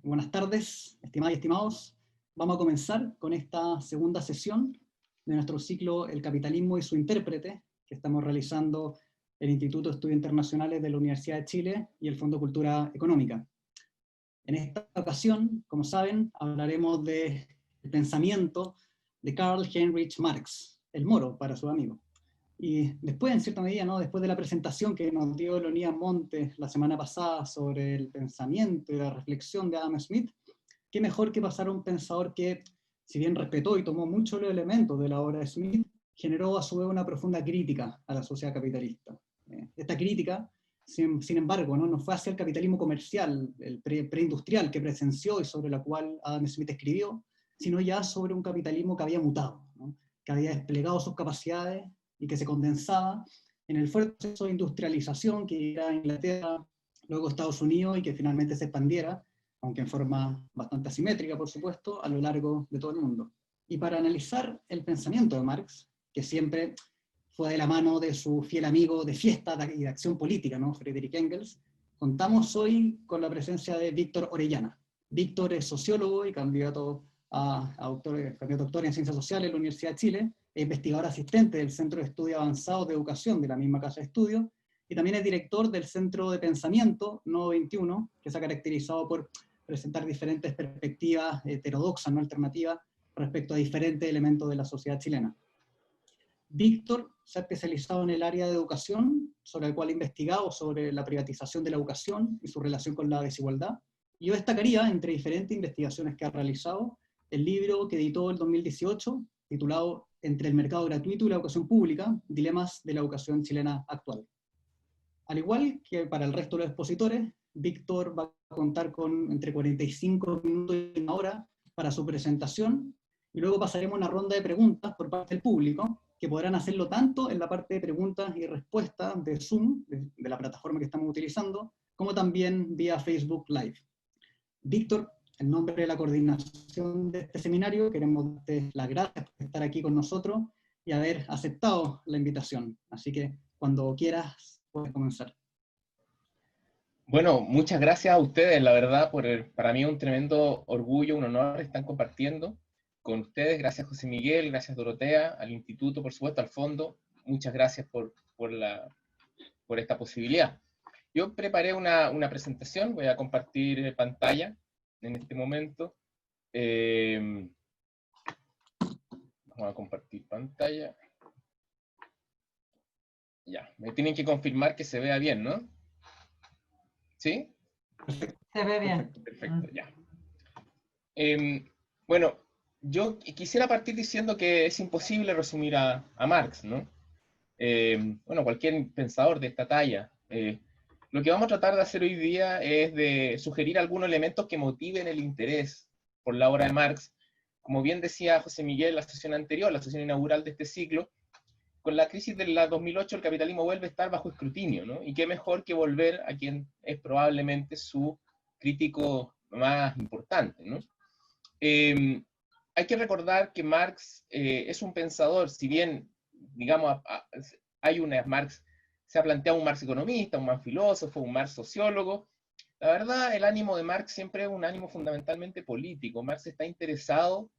buenas tardes, estimadas y estimados. Vamos a comenzar con esta segunda sesión de nuestro ciclo El capitalismo y su intérprete, que estamos realizando el Instituto de Estudios Internacionales de la Universidad de Chile y el Fondo Cultura Económica. En esta ocasión, como saben, hablaremos del pensamiento de Karl Heinrich Marx, el Moro para sus amigos. Y después, en cierta medida, ¿no? Después de la presentación que nos dio Leonidas Montes la semana pasada sobre el pensamiento y la reflexión de Adam Smith, qué mejor que pasar a un pensador que, si bien respetó y tomó muchos los elementos de la obra de Smith, generó a su vez una profunda crítica a la sociedad capitalista. Esta crítica, sin embargo, no fue hacia el capitalismo comercial, el preindustrial que presenció y sobre la cual Adam Smith escribió, sino ya sobre un capitalismo que había mutado, ¿no? Que había desplegado sus capacidades y que se condensaba en el fuerte proceso de industrialización que era Inglaterra, luego Estados Unidos, y que finalmente se expandiera, aunque en forma bastante asimétrica, por supuesto, a lo largo de todo el mundo. Y para analizar el pensamiento de Marx, que siempre fue de la mano de su fiel amigo de fiesta y de acción política, ¿no? Friedrich Engels, contamos hoy con la presencia de Víctor Orellana. Víctor es sociólogo y candidato doctor en Ciencias Sociales de la Universidad de Chile, es investigador asistente del Centro de Estudios Avanzados de Educación de la misma casa de estudio, y también es director del Centro de Pensamiento Nodo 21, que se ha caracterizado por presentar diferentes perspectivas heterodoxas, no alternativas, respecto a diferentes elementos de la sociedad chilena. Víctor se ha especializado en el área de educación, sobre el cual ha investigado sobre la privatización de la educación y su relación con la desigualdad. Y yo destacaría, entre diferentes investigaciones que ha realizado, el libro que editó en 2018, titulado Entre el mercado gratuito y la educación pública, dilemas de la educación chilena actual. Al igual que para el resto de los expositores, Víctor va a contar con entre 45 minutos y una hora para su presentación, y luego pasaremos a una ronda de preguntas por parte del público, que podrán hacerlo tanto en la parte de preguntas y respuestas de Zoom, de la plataforma que estamos utilizando, como también vía Facebook Live. Víctor, en nombre de la coordinación de este seminario, queremos darte las gracias por estar aquí con nosotros y haber aceptado la invitación. Así que cuando quieras, puedes comenzar. Bueno, muchas gracias a ustedes, la verdad, para mí es un tremendo orgullo, un honor estar compartiendo con ustedes. Gracias José Miguel, gracias Dorotea, al instituto, por supuesto, al fondo. Muchas gracias por esta posibilidad. Yo preparé una presentación, voy a compartir pantalla en este momento. Vamos a compartir pantalla. Ya, me tienen que confirmar que se vea bien, ¿no? ¿Sí? Se ve bien. Perfecto, ya. Bueno, yo quisiera partir diciendo que es imposible resumir a Marx, ¿no? Bueno, cualquier pensador de esta talla. Lo que vamos a tratar de hacer hoy día es de sugerir algunos elementos que motiven el interés por la obra de Marx. Como bien decía José Miguel en la sesión anterior, la sesión inaugural de este ciclo, con la crisis de la 2008 el capitalismo vuelve a estar bajo escrutinio, ¿no? Y qué mejor que volver a quien es probablemente su crítico más importante, ¿no? Hay que recordar que Marx es un pensador, si bien, digamos, Marx, se ha planteado un Marx economista, un Marx filósofo, un Marx sociólogo. La verdad, el ánimo de Marx siempre es un ánimo fundamentalmente político. Marx está interesado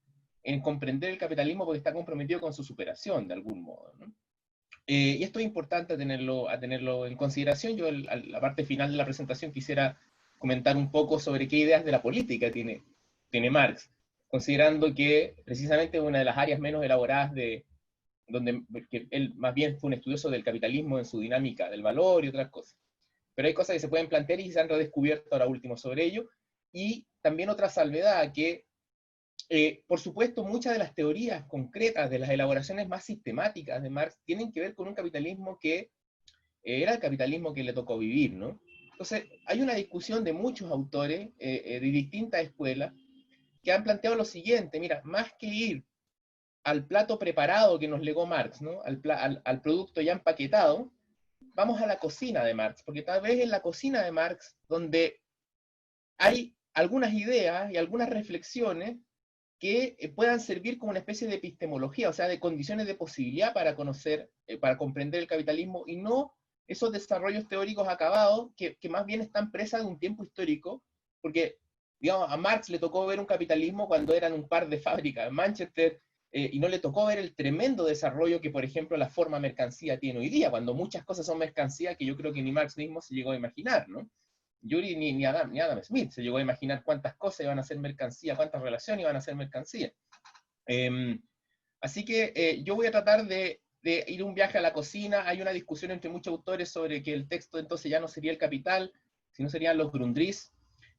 en comprender el capitalismo porque está comprometido con su superación, de algún modo, ¿no? Y esto es importante tenerlo en consideración. Yo, a la parte final de la presentación, quisiera comentar un poco sobre qué ideas de la política tiene Marx, considerando que precisamente una de las áreas menos elaboradas que él más bien fue un estudioso del capitalismo en su dinámica del valor y otras cosas. Pero hay cosas que se pueden plantear y se han redescubierto ahora último sobre ello, y también otra salvedad que, por supuesto, muchas de las teorías concretas de las elaboraciones más sistemáticas de Marx tienen que ver con un capitalismo que era el capitalismo que le tocó vivir, ¿no? Entonces, hay una discusión de muchos autores de distintas escuelas que han planteado lo siguiente: mira, más que ir al plato preparado que nos legó Marx, ¿no? al producto ya empaquetado, vamos a la cocina de Marx, porque tal vez en la cocina de Marx donde hay algunas ideas y algunas reflexiones que puedan servir como una especie de epistemología, o sea, de condiciones de posibilidad para conocer, para comprender el capitalismo, y no esos desarrollos teóricos acabados que más bien están presas de un tiempo histórico, porque digamos, a Marx le tocó ver un capitalismo cuando eran un par de fábricas en Manchester, y no le tocó ver el tremendo desarrollo que, por ejemplo, la forma mercancía tiene hoy día, cuando muchas cosas son mercancía que yo creo que ni Marx mismo se llegó a imaginar, ¿no? Yuri ni Adam Smith se llegó a imaginar cuántas cosas iban a ser mercancía, cuántas relaciones iban a ser mercancía. Así que yo voy a tratar de ir un viaje a la cocina. Hay una discusión entre muchos autores sobre que el texto entonces ya no sería el Capital, sino serían los Grundrisse.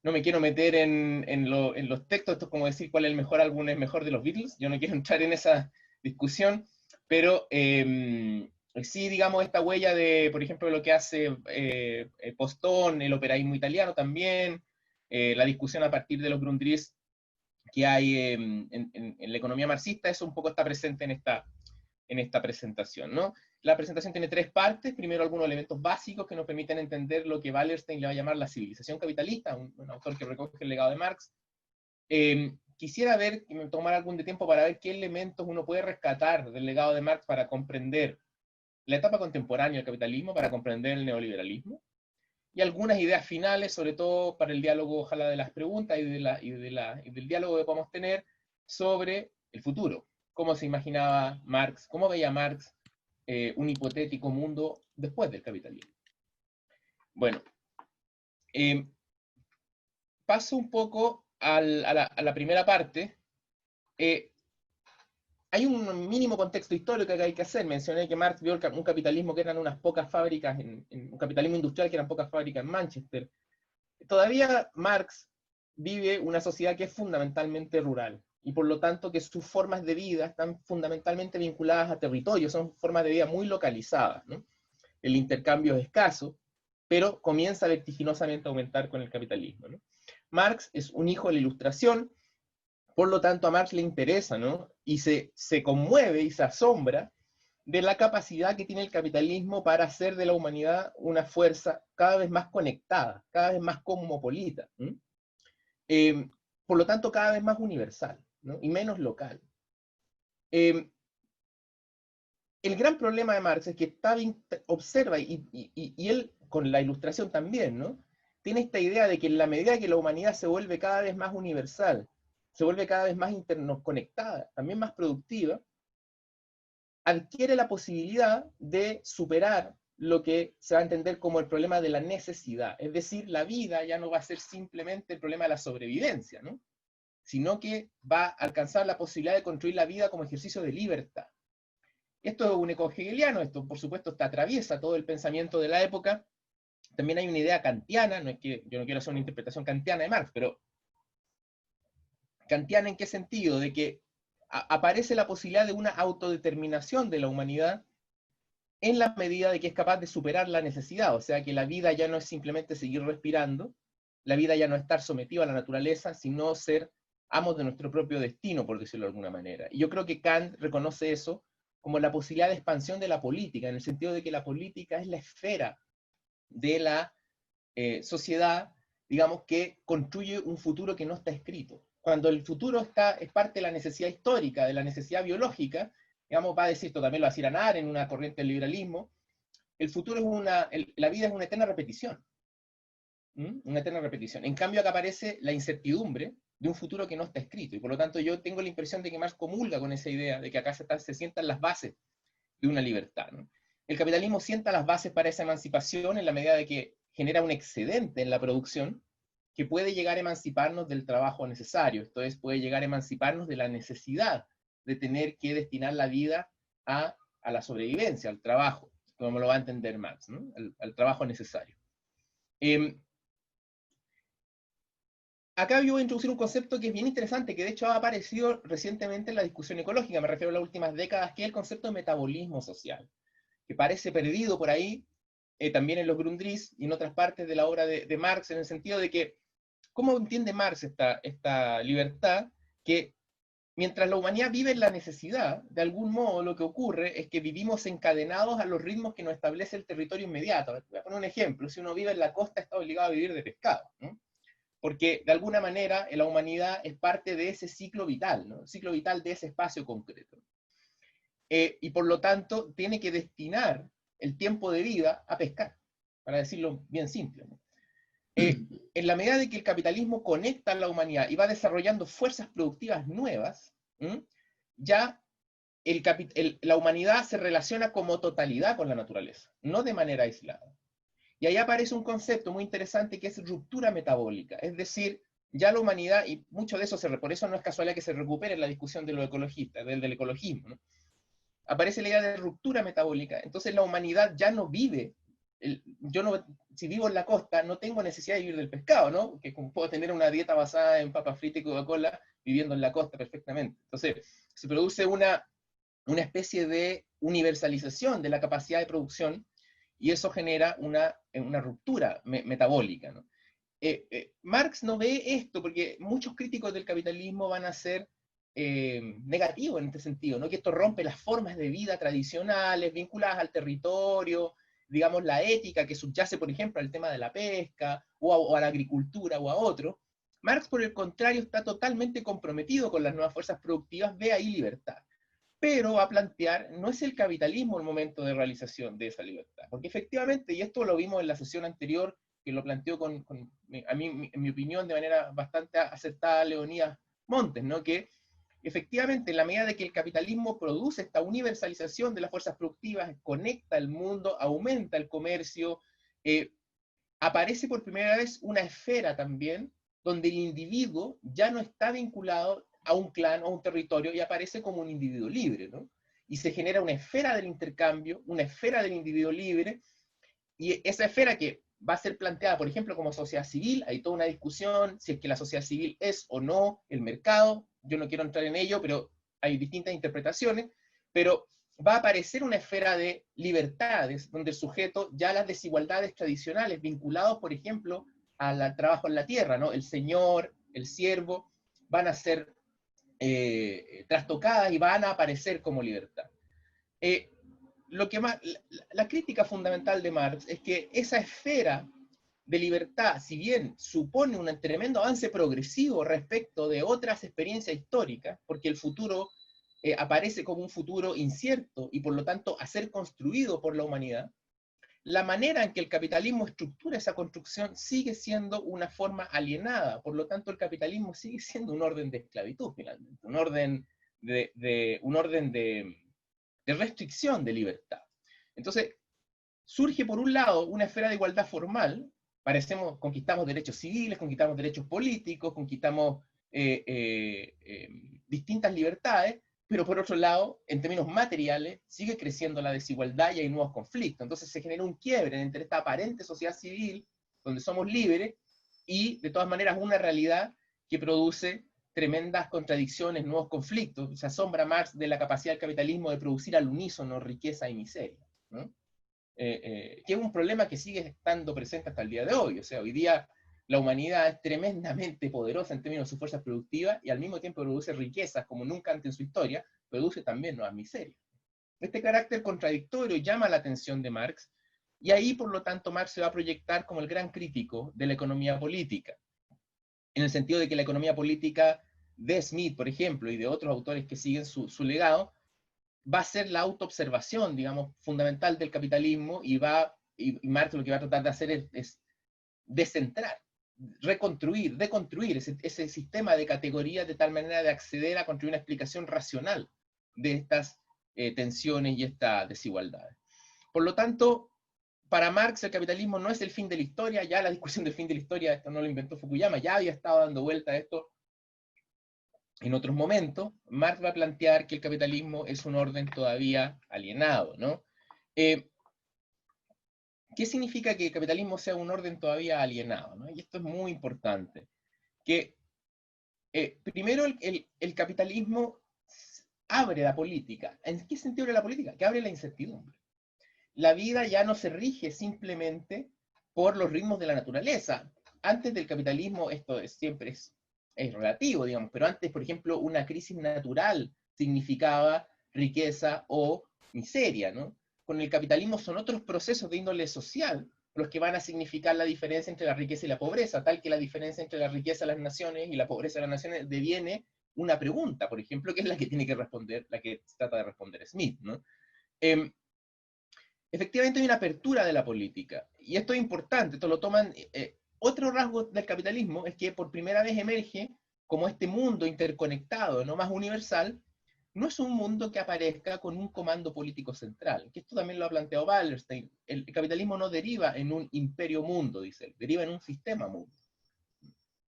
No me quiero meter en los textos, esto es como decir cuál es el mejor álbum es mejor de los Beatles, yo no quiero entrar en esa discusión, pero sí, digamos, esta huella de, por ejemplo, lo que hace Postón, el operaísmo italiano también, la discusión a partir de los Grundrisse que hay en la economía marxista, eso un poco está presente en esta presentación, ¿no? La presentación tiene tres partes. Primero, algunos elementos básicos que nos permiten entender lo que Wallerstein le va a llamar la civilización capitalista, un autor que recoge el legado de Marx. Quisiera ver, que me tomara algún tiempo para ver qué elementos uno puede rescatar del legado de Marx para comprender la etapa contemporánea del capitalismo, para comprender el neoliberalismo, y algunas ideas finales, sobre todo para el diálogo, ojalá, de las preguntas y del diálogo que podemos tener sobre el futuro. ¿Cómo se imaginaba Marx? ¿Cómo veía Marx un hipotético mundo después del capitalismo? Bueno, paso un poco a la primera parte. Hay un mínimo contexto histórico que hay que hacer. Mencioné que Marx vio un capitalismo que eran unas pocas fábricas, un capitalismo industrial que eran pocas fábricas en Manchester. Todavía Marx vive una sociedad que es fundamentalmente rural, y por lo tanto que sus formas de vida están fundamentalmente vinculadas a territorios, son formas de vida muy localizadas, ¿no? El intercambio es escaso, pero comienza vertiginosamente a aumentar con el capitalismo, ¿no? Marx es un hijo de la Ilustración, por lo tanto a Marx le interesa, ¿no? Y se conmueve y se asombra de la capacidad que tiene el capitalismo para hacer de la humanidad una fuerza cada vez más conectada, cada vez más cosmopolita, por lo tanto cada vez más universal, ¿no? Y menos local. El gran problema de Marx es que observa, y él con la Ilustración también, ¿no? Tiene esta idea de que en la medida que la humanidad se vuelve cada vez más universal, se vuelve cada vez más interconectada, también más productiva, adquiere la posibilidad de superar lo que se va a entender como el problema de la necesidad. Es decir, la vida ya no va a ser simplemente el problema de la sobrevivencia, ¿no? Sino que va a alcanzar la posibilidad de construir la vida como ejercicio de libertad. Esto es un eco-hegeliano, esto por supuesto atraviesa todo el pensamiento de la época. También hay una idea kantiana, no es que yo no quiero hacer una interpretación kantiana de Marx, pero kantiana ¿en qué sentido? De que aparece la posibilidad de una autodeterminación de la humanidad en la medida de que es capaz de superar la necesidad, o sea que la vida ya no es simplemente seguir respirando, la vida ya no es estar sometido a la naturaleza, sino ser amos de nuestro propio destino, por decirlo de alguna manera. Y yo creo que Kant reconoce eso como la posibilidad de expansión de la política, en el sentido de que la política es la esfera de la sociedad, digamos, que construye un futuro que no está escrito. Cuando el futuro es parte de la necesidad histórica, de la necesidad biológica, digamos, va a decir, esto también lo va a decir Anar en una corriente del liberalismo, el futuro es la vida es una eterna repetición. Una eterna repetición. En cambio, acá aparece la incertidumbre de un futuro que no está escrito, y por lo tanto yo tengo la impresión de que Marx comulga con esa idea de que acá se sientan las bases de una libertad, ¿no? El capitalismo sienta las bases para esa emancipación en la medida de que genera un excedente en la producción que puede llegar a emanciparnos del trabajo necesario, esto es, puede llegar a emanciparnos de la necesidad de tener que destinar la vida a la sobrevivencia, al trabajo, como lo va a entender Marx, ¿no? al trabajo necesario. Acá yo voy a introducir un concepto que es bien interesante, que de hecho ha aparecido recientemente en la discusión ecológica, me refiero a las últimas décadas, que es el concepto de metabolismo social, que parece perdido por ahí, también en los Grundrisse y en otras partes de la obra de Marx, en el sentido de que, ¿cómo entiende Marx esta libertad? Que mientras la humanidad vive en la necesidad, de algún modo lo que ocurre es que vivimos encadenados a los ritmos que nos establece el territorio inmediato. Voy a poner un ejemplo, si uno vive en la costa está obligado a vivir de pescado, ¿no? Porque de alguna manera la humanidad es parte de ese ciclo vital, ¿no? El ciclo vital de ese espacio concreto. Y por lo tanto tiene que destinar el tiempo de vida a pescar, para decirlo bien simple, ¿no? En la medida de que el capitalismo conecta a la humanidad y va desarrollando fuerzas productivas nuevas, ya la humanidad se relaciona como totalidad con la naturaleza, no de manera aislada. Y ahí aparece un concepto muy interesante que es ruptura metabólica, es decir, ya la humanidad, y mucho de eso, por eso no es casualidad que se recupere en la discusión de los ecologistas, del ecologismo, ¿no? Aparece la idea de ruptura metabólica, entonces la humanidad ya no vive, si vivo en la costa, no tengo necesidad de vivir del pescado, ¿no? Que puedo tener una dieta basada en papas fritas y Coca-Cola viviendo en la costa perfectamente. Entonces, se produce una especie de universalización de la capacidad de producción, y eso genera una ruptura metabólica, ¿no? Marx no ve esto, porque muchos críticos del capitalismo van a ser negativos en este sentido, ¿no? Que esto rompe las formas de vida tradicionales, vinculadas al territorio, digamos, la ética que subyace, por ejemplo, al tema de la pesca, o a la agricultura, o a otro. Marx, por el contrario, está totalmente comprometido con las nuevas fuerzas productivas, ve ahí libertad. Pero va a plantear, no es el capitalismo el momento de realización de esa libertad, porque efectivamente, y esto lo vimos en la sesión anterior, que lo planteó a mí, en mi opinión, de manera bastante acertada, Leonidas Montes, ¿no? Que efectivamente, en la medida de que el capitalismo produce esta universalización de las fuerzas productivas, conecta el mundo, aumenta el comercio, aparece por primera vez una esfera también, donde el individuo ya no está vinculado a un clan o a un territorio y aparece como un individuo libre, ¿no? Y se genera una esfera del intercambio, una esfera del individuo libre, y esa esfera que va a ser planteada, por ejemplo, como sociedad civil, hay toda una discusión si es que la sociedad civil es o no el mercado, yo no quiero entrar en ello, pero hay distintas interpretaciones, pero va a aparecer una esfera de libertades, donde el sujeto, ya las desigualdades tradicionales, vinculados, por ejemplo, al trabajo en la tierra, ¿no? El señor, el siervo, van a ser trastocadas y van a aparecer como libertad. Lo que más, la crítica fundamental de Marx es que esa esfera de libertad, si bien supone un tremendo avance progresivo respecto de otras experiencias históricas, porque el futuro aparece como un futuro incierto y por lo tanto a ser construido por la humanidad, la manera en que el capitalismo estructura esa construcción sigue siendo una forma alienada, por lo tanto el capitalismo sigue siendo un orden de esclavitud finalmente, un orden de restricción de libertad. Entonces, surge por un lado una esfera de igualdad formal, conquistamos derechos civiles, conquistamos derechos políticos, conquistamos distintas libertades, pero por otro lado, en términos materiales, sigue creciendo la desigualdad y hay nuevos conflictos. Entonces se genera un quiebre entre esta aparente sociedad civil, donde somos libres, y de todas maneras una realidad que produce tremendas contradicciones, nuevos conflictos. Se asombra Marx de la capacidad del capitalismo de producir al unísono riqueza y miseria, ¿no? Que es un problema que sigue estando presente hasta el día de hoy. O sea, hoy día la humanidad es tremendamente poderosa en términos de sus fuerzas productivas y al mismo tiempo produce riquezas como nunca antes en su historia, produce también nuevas miserias. Este carácter contradictorio llama la atención de Marx, y ahí, por lo tanto, Marx se va a proyectar como el gran crítico de la economía política, en el sentido de que la economía política de Smith, por ejemplo, y de otros autores que siguen su legado, va a ser la autoobservación, digamos, fundamental del capitalismo, y Marx lo que va a tratar de hacer es descentrar, reconstruir, deconstruir ese sistema de categorías de tal manera de acceder a construir una explicación racional de estas tensiones y estas desigualdades. Por lo tanto, para Marx el capitalismo no es el fin de la historia, ya la discusión del fin de la historia, esto no lo inventó Fukuyama, ya había estado dando vuelta a esto en otros momentos. Marx va a plantear que el capitalismo es un orden todavía alienado, ¿no? ¿Qué significa que el capitalismo sea un orden todavía alienado, ¿no? Y esto es muy importante. Que primero el capitalismo abre la política. ¿En qué sentido abre la política? Que abre la incertidumbre. La vida ya no se rige simplemente por los ritmos de la naturaleza. Antes del capitalismo esto siempre es relativo, digamos, pero antes, por ejemplo, una crisis natural significaba riqueza o miseria, ¿no? Con el capitalismo son otros procesos de índole social los que van a significar la diferencia entre la riqueza y la pobreza, tal que la diferencia entre la riqueza de las naciones y la pobreza de las naciones deviene una pregunta, por ejemplo, que es la que tiene que responder, la que trata de responder Smith, ¿no? Efectivamente hay una apertura de la política, y esto es importante, esto lo toman otro rasgo del capitalismo es que por primera vez emerge como este mundo interconectado, no más universal, no es un mundo que aparezca con un comando político central, que esto también lo ha planteado Wallerstein. El capitalismo no deriva en un imperio mundo, dice él, deriva en un sistema mundo.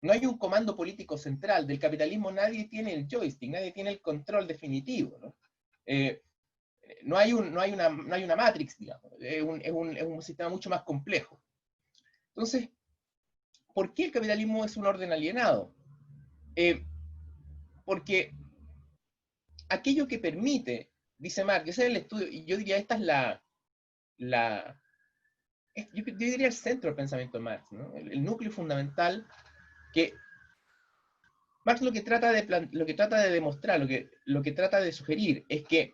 No hay un comando político central. Del capitalismo nadie tiene el joystick, nadie tiene el control definitivo, ¿no? No hay una matrix, digamos. Es un sistema mucho más complejo. Entonces, ¿por qué el capitalismo es un orden alienado? Porque aquello que permite, dice Marx, ese es el estudio, y yo diría, esta es yo diría el centro del pensamiento de Marx, ¿no? El núcleo fundamental que Marx lo que trata de demostrar, lo que trata de sugerir es que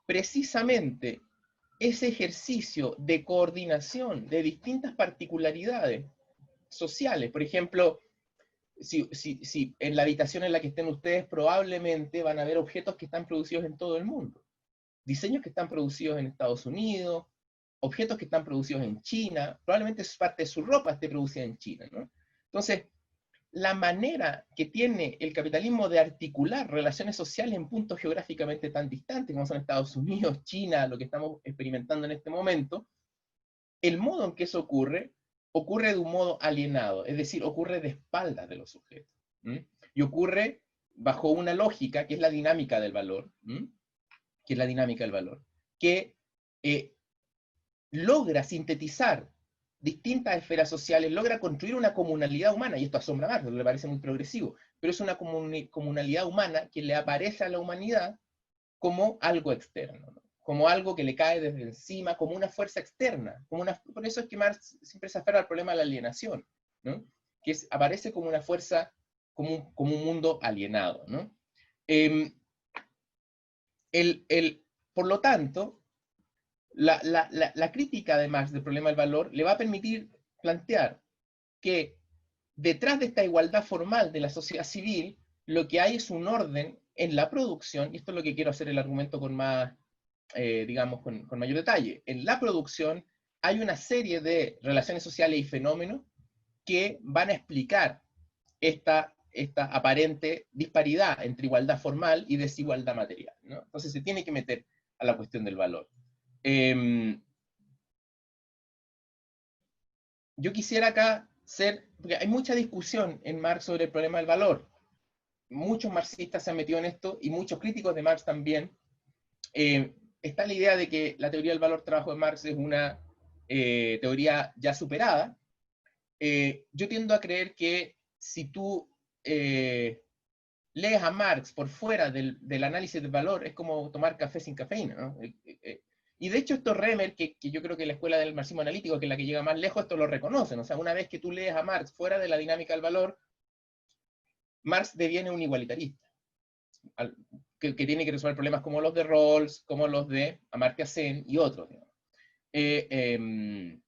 precisamente ese ejercicio de coordinación de distintas particularidades sociales, por ejemplo, si en la habitación en la que estén ustedes probablemente van a ver objetos que están producidos en todo el mundo, diseños que están producidos en Estados Unidos, objetos que están producidos en China, probablemente parte de su ropa esté producida en China, ¿no? Entonces, la manera que tiene el capitalismo de articular relaciones sociales en puntos geográficamente tan distantes como son Estados Unidos, China, lo que estamos experimentando en este momento, el modo en que eso ocurre de un modo alienado, es decir, ocurre de espaldas de los sujetos. Y ocurre bajo una lógica que es la dinámica del valor, que logra sintetizar distintas esferas sociales, logra construir una comunalidad humana, y esto asombra más, le parece muy progresivo, pero es una comunalidad humana que le aparece a la humanidad como algo externo, ¿no? Como algo que le cae desde encima, como una fuerza externa. Por eso es que Marx siempre se aferra al problema de la alienación, ¿no? Que aparece como una fuerza, como un mundo alienado, ¿no? Por lo tanto, la crítica de Marx del problema del valor le va a permitir plantear que detrás de esta igualdad formal de la sociedad civil, lo que hay es un orden en la producción, y esto es lo que quiero hacer el argumento con más, digamos, con mayor detalle. En la producción hay una serie de relaciones sociales y fenómenos que van a explicar esta aparente disparidad entre igualdad formal y desigualdad material, ¿no? Entonces se tiene que meter a la cuestión del valor. Yo quisiera acá porque hay mucha discusión en Marx sobre el problema del valor. Muchos marxistas se han metido en esto, y muchos críticos de Marx también. Está la idea de que la teoría del valor trabajo de Marx es una teoría ya superada. Yo tiendo a creer que si tú lees a Marx por fuera del análisis del valor, es como tomar café sin cafeína, ¿no? Y de hecho esto Remer, que yo creo que la escuela del marxismo analítico, que es la que llega más lejos, esto lo reconocen. O sea, una vez que tú lees a Marx fuera de la dinámica del valor, Marx deviene un igualitarista, que tiene que resolver problemas como los de Rawls, como los de Amartya Sen y otros. Entonces,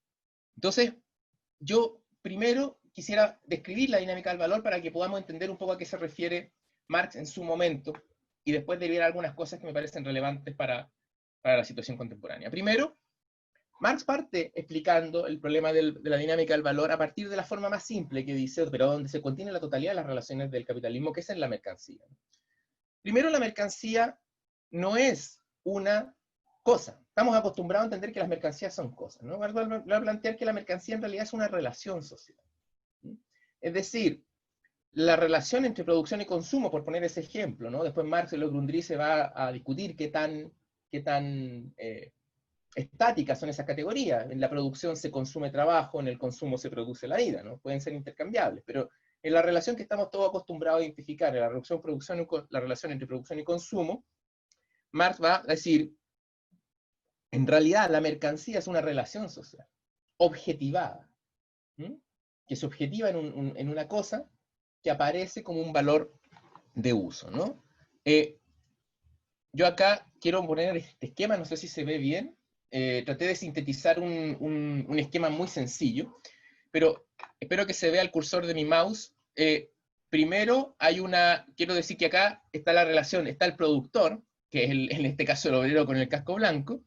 yo primero quisiera describir la dinámica del valor para que podamos entender un poco a qué se refiere Marx en su momento, y después derivar algunas cosas que me parecen relevantes para la situación contemporánea. Primero, Marx parte explicando el problema de la dinámica del valor a partir de la forma más simple que dice, pero donde se contiene la totalidad de las relaciones del capitalismo, que es en la mercancía. Primero, la mercancía no es una cosa. Estamos acostumbrados a entender que las mercancías son cosas, ¿no? Marx va a plantear que la mercancía en realidad es una relación social. Es decir, la relación entre producción y consumo, por poner ese ejemplo, ¿no? Después Marx y Grundrisse se va a discutir qué tan estáticas son esas categorías. En la producción se consume trabajo, en el consumo se produce la vida, ¿no? Pueden ser intercambiables, pero en la relación que estamos todos acostumbrados a identificar, en la relación entre producción y consumo, Marx va a decir, en realidad la mercancía es una relación social, objetivada, que se objetiva en una cosa que aparece como un valor de uso, ¿no? Yo acá quiero poner este esquema, no sé si se ve bien. Traté de sintetizar un esquema muy sencillo, pero espero que se vea el cursor de mi mouse. Primero, quiero decir que acá está la relación, está el productor, que es en este caso el obrero con el casco blanco,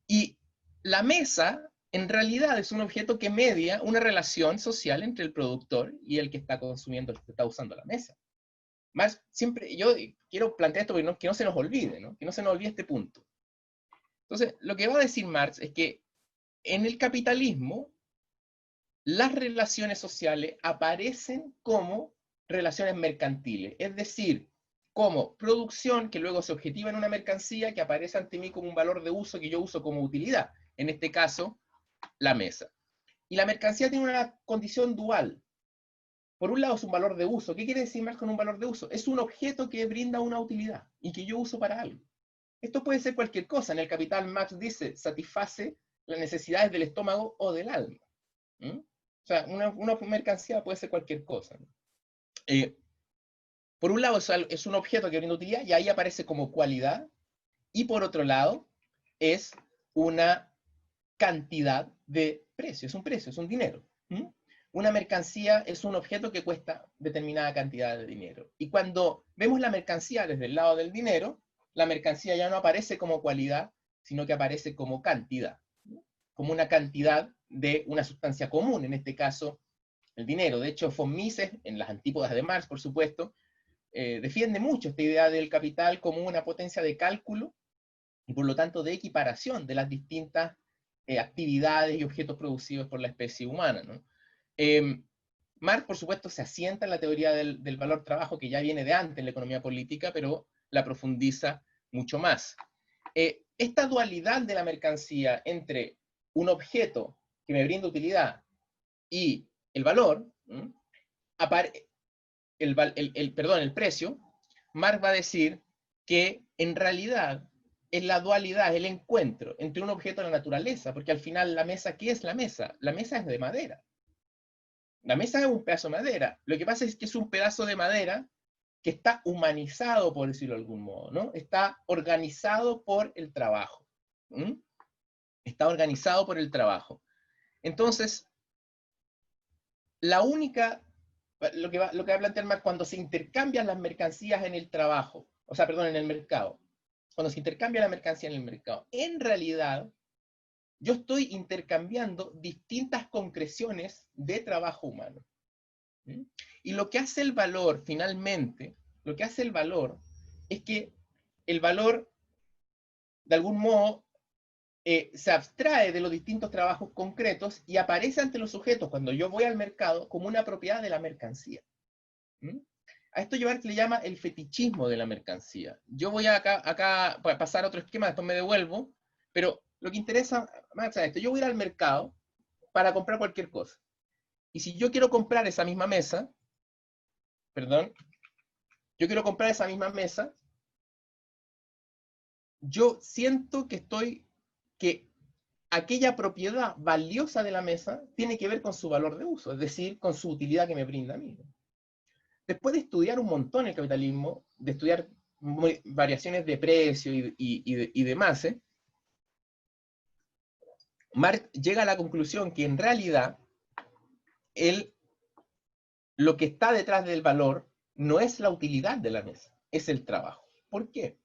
y la mesa en realidad es un objeto que media una relación social entre el productor y el que está consumiendo, el que está usando la mesa. Más, siempre, yo quiero plantear esto porque que no se nos olvide, ¿no? Que no se nos olvide este punto. Entonces, lo que va a decir Marx es que en el capitalismo, las relaciones sociales aparecen como relaciones mercantiles, es decir, como producción que luego se objetiva en una mercancía que aparece ante mí como un valor de uso que yo uso como utilidad, en este caso, la mesa. Y la mercancía tiene una condición dual. Por un lado es un valor de uso. ¿Qué quiere decir Marx con un valor de uso? Es un objeto que brinda una utilidad y que yo uso para algo. Esto puede ser cualquier cosa. En el Capital Marx dice, satisface las necesidades del estómago o del alma. ¿Mm? O sea, una mercancía puede ser cualquier cosa. ¿No? Por un lado es un objeto que brinda utilidad y ahí aparece como cualidad. Y por otro lado es una cantidad de precio. Es un precio, es un dinero. ¿Mm? Una mercancía es un objeto que cuesta determinada cantidad de dinero. Y cuando vemos la mercancía desde el lado del dinero, la mercancía ya no aparece como cualidad, sino que aparece como cantidad. ¿No? Como una cantidad de una sustancia común, en este caso, el dinero. De hecho, von Mises, en las antípodas de Marx, por supuesto, defiende mucho esta idea del capital como una potencia de cálculo y por lo tanto de equiparación de las distintas actividades y objetos producidos por la especie humana. ¿No? Marx, por supuesto, se asienta en la teoría del valor trabajo que ya viene de antes en la economía política, pero la profundiza mucho más. Esta dualidad de la mercancía entre un objeto que me brinda utilidad y el valor, el precio, Marx va a decir que en realidad es la dualidad, el encuentro entre un objeto y la naturaleza, porque al final la mesa, ¿qué es la mesa? La mesa es de madera. La mesa es un pedazo de madera. Lo que pasa es que es un pedazo de madera que está humanizado, por decirlo de algún modo, ¿no? Está organizado por el trabajo. ¿Mm? Está organizado por el trabajo. Entonces, lo que va a plantear más cuando se intercambian las mercancías en el trabajo, o sea, perdón, en el mercado, cuando se intercambia la mercancía en el mercado, en realidad yo estoy intercambiando distintas concreciones de trabajo humano. ¿Mm? Y lo que hace el valor, finalmente, lo que hace el valor es que el valor, de algún modo, se abstrae de los distintos trabajos concretos y aparece ante los sujetos, cuando yo voy al mercado, como una propiedad de la mercancía. ¿Mm? A esto le llama el fetichismo de la mercancía. Yo voy acá a pasar a otro esquema, después me devuelvo, pero lo que interesa más es esto. Yo voy a ir al mercado para comprar cualquier cosa. Y si yo quiero comprar esa misma mesa, perdón, yo quiero comprar esa misma mesa, yo siento que aquella propiedad valiosa de la mesa tiene que ver con su valor de uso, es decir, con su utilidad que me brinda a mí. Después de estudiar un montón el capitalismo, de estudiar variaciones de precio y demás, Marx llega a la conclusión que en realidad lo que está detrás del valor no es la utilidad de la mesa, es el trabajo. ¿Por qué?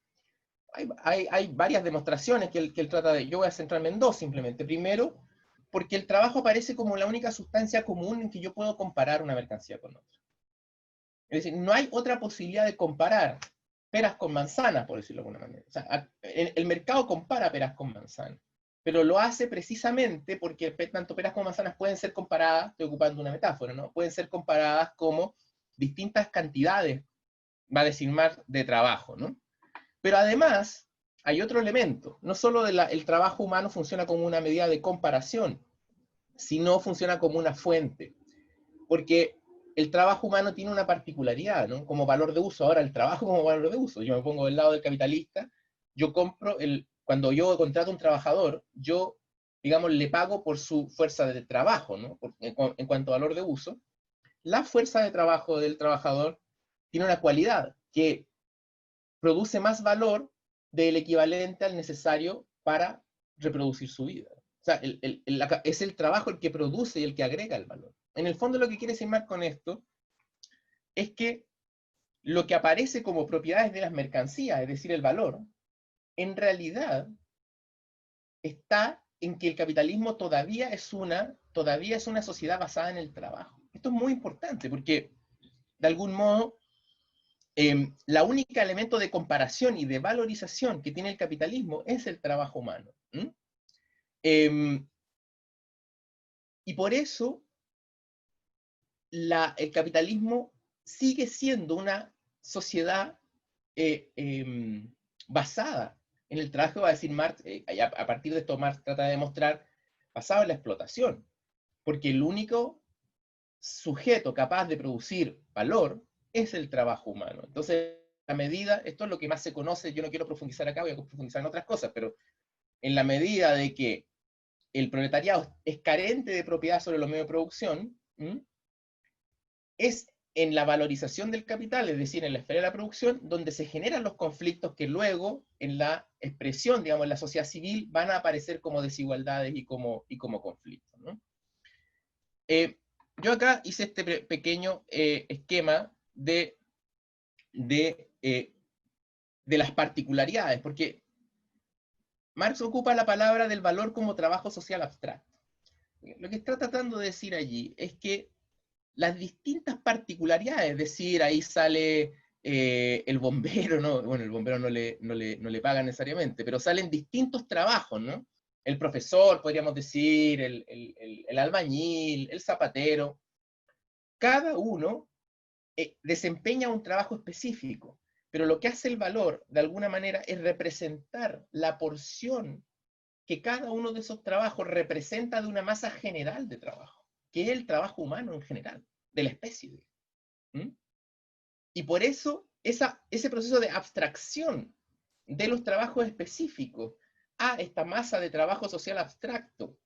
Hay varias demostraciones que él trata de... Yo voy a centrarme en dos simplemente. Primero, porque el trabajo aparece como la única sustancia común en que yo puedo comparar una mercancía con otra. Es decir, no hay otra posibilidad de comparar peras con manzanas, por decirlo de alguna manera. O sea, el mercado compara peras con manzanas, pero lo hace precisamente porque tanto peras como manzanas pueden ser comparadas, estoy ocupando una metáfora, ¿no? Pueden ser comparadas como distintas cantidades, va a decir Marx, de trabajo, ¿no? Pero además, hay otro elemento. No solo el trabajo humano funciona como una medida de comparación, sino funciona como una fuente. Porque el trabajo humano tiene una particularidad, ¿no? Como valor de uso. Ahora, el trabajo como valor de uso. Yo me pongo del lado del capitalista. Cuando yo contrato a un trabajador, yo, digamos, le pago por su fuerza de trabajo, ¿no? En cuanto a valor de uso. La fuerza de trabajo del trabajador tiene una cualidad que produce más valor del equivalente al necesario para reproducir su vida. O sea, es el trabajo el que produce y el que agrega el valor. En el fondo lo que quiere decir Marx con esto es que lo que aparece como propiedades de las mercancías, es decir, el valor, en realidad está en que el capitalismo todavía es una sociedad basada en el trabajo. Esto es muy importante porque, de algún modo, la única elemento de comparación y de valorización que tiene el capitalismo es el trabajo humano. Y por eso el capitalismo sigue siendo una sociedad basada en el trabajo, va a decir Marx, a partir de esto Marx trata de demostrar, basado en la explotación, porque el único sujeto capaz de producir valor es el trabajo humano. Entonces, a medida, esto es lo que más se conoce, yo no quiero profundizar acá, voy a profundizar en otras cosas, pero en la medida de que el proletariado es carente de propiedad sobre los medios de producción, es en la valorización del capital, es decir, en la esfera de la producción, donde se generan los conflictos que luego, en la expresión, digamos, en la sociedad civil, van a aparecer como desigualdades y como conflictos, ¿no? Yo acá hice este pequeño esquema de las particularidades, porque Marx ocupa la palabra del valor como trabajo social abstracto. Lo que está tratando de decir allí es que las distintas particularidades, es decir, ahí sale el bombero, ¿no? Bueno, el bombero no le pagan necesariamente, pero salen distintos trabajos, ¿no? El profesor, podríamos decir, el albañil, el zapatero. Cada uno desempeña un trabajo específico, pero lo que hace el valor, de alguna manera, es representar la porción que cada uno de esos trabajos representa de una masa general de trabajo, que es el trabajo humano en general, de la especie. Y por eso, ese proceso de abstracción de los trabajos específicos a esta masa de trabajo social abstracto,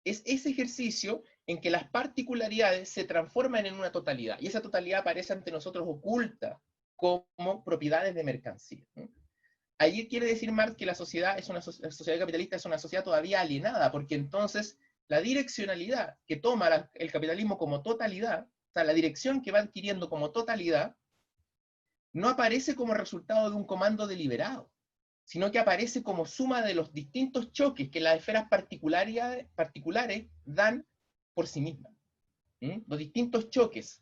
es ese ejercicio en que las particularidades se transforman en una totalidad, y esa totalidad aparece ante nosotros oculta como propiedades de mercancía. Allí quiere decir Marx que la sociedad capitalista es una sociedad todavía alienada, porque entonces la direccionalidad que toma el capitalismo como totalidad, o sea, la dirección que va adquiriendo como totalidad, no aparece como resultado de un comando deliberado, sino que aparece como suma de los distintos choques que las esferas particulares dan por sí mismas. Los distintos choques.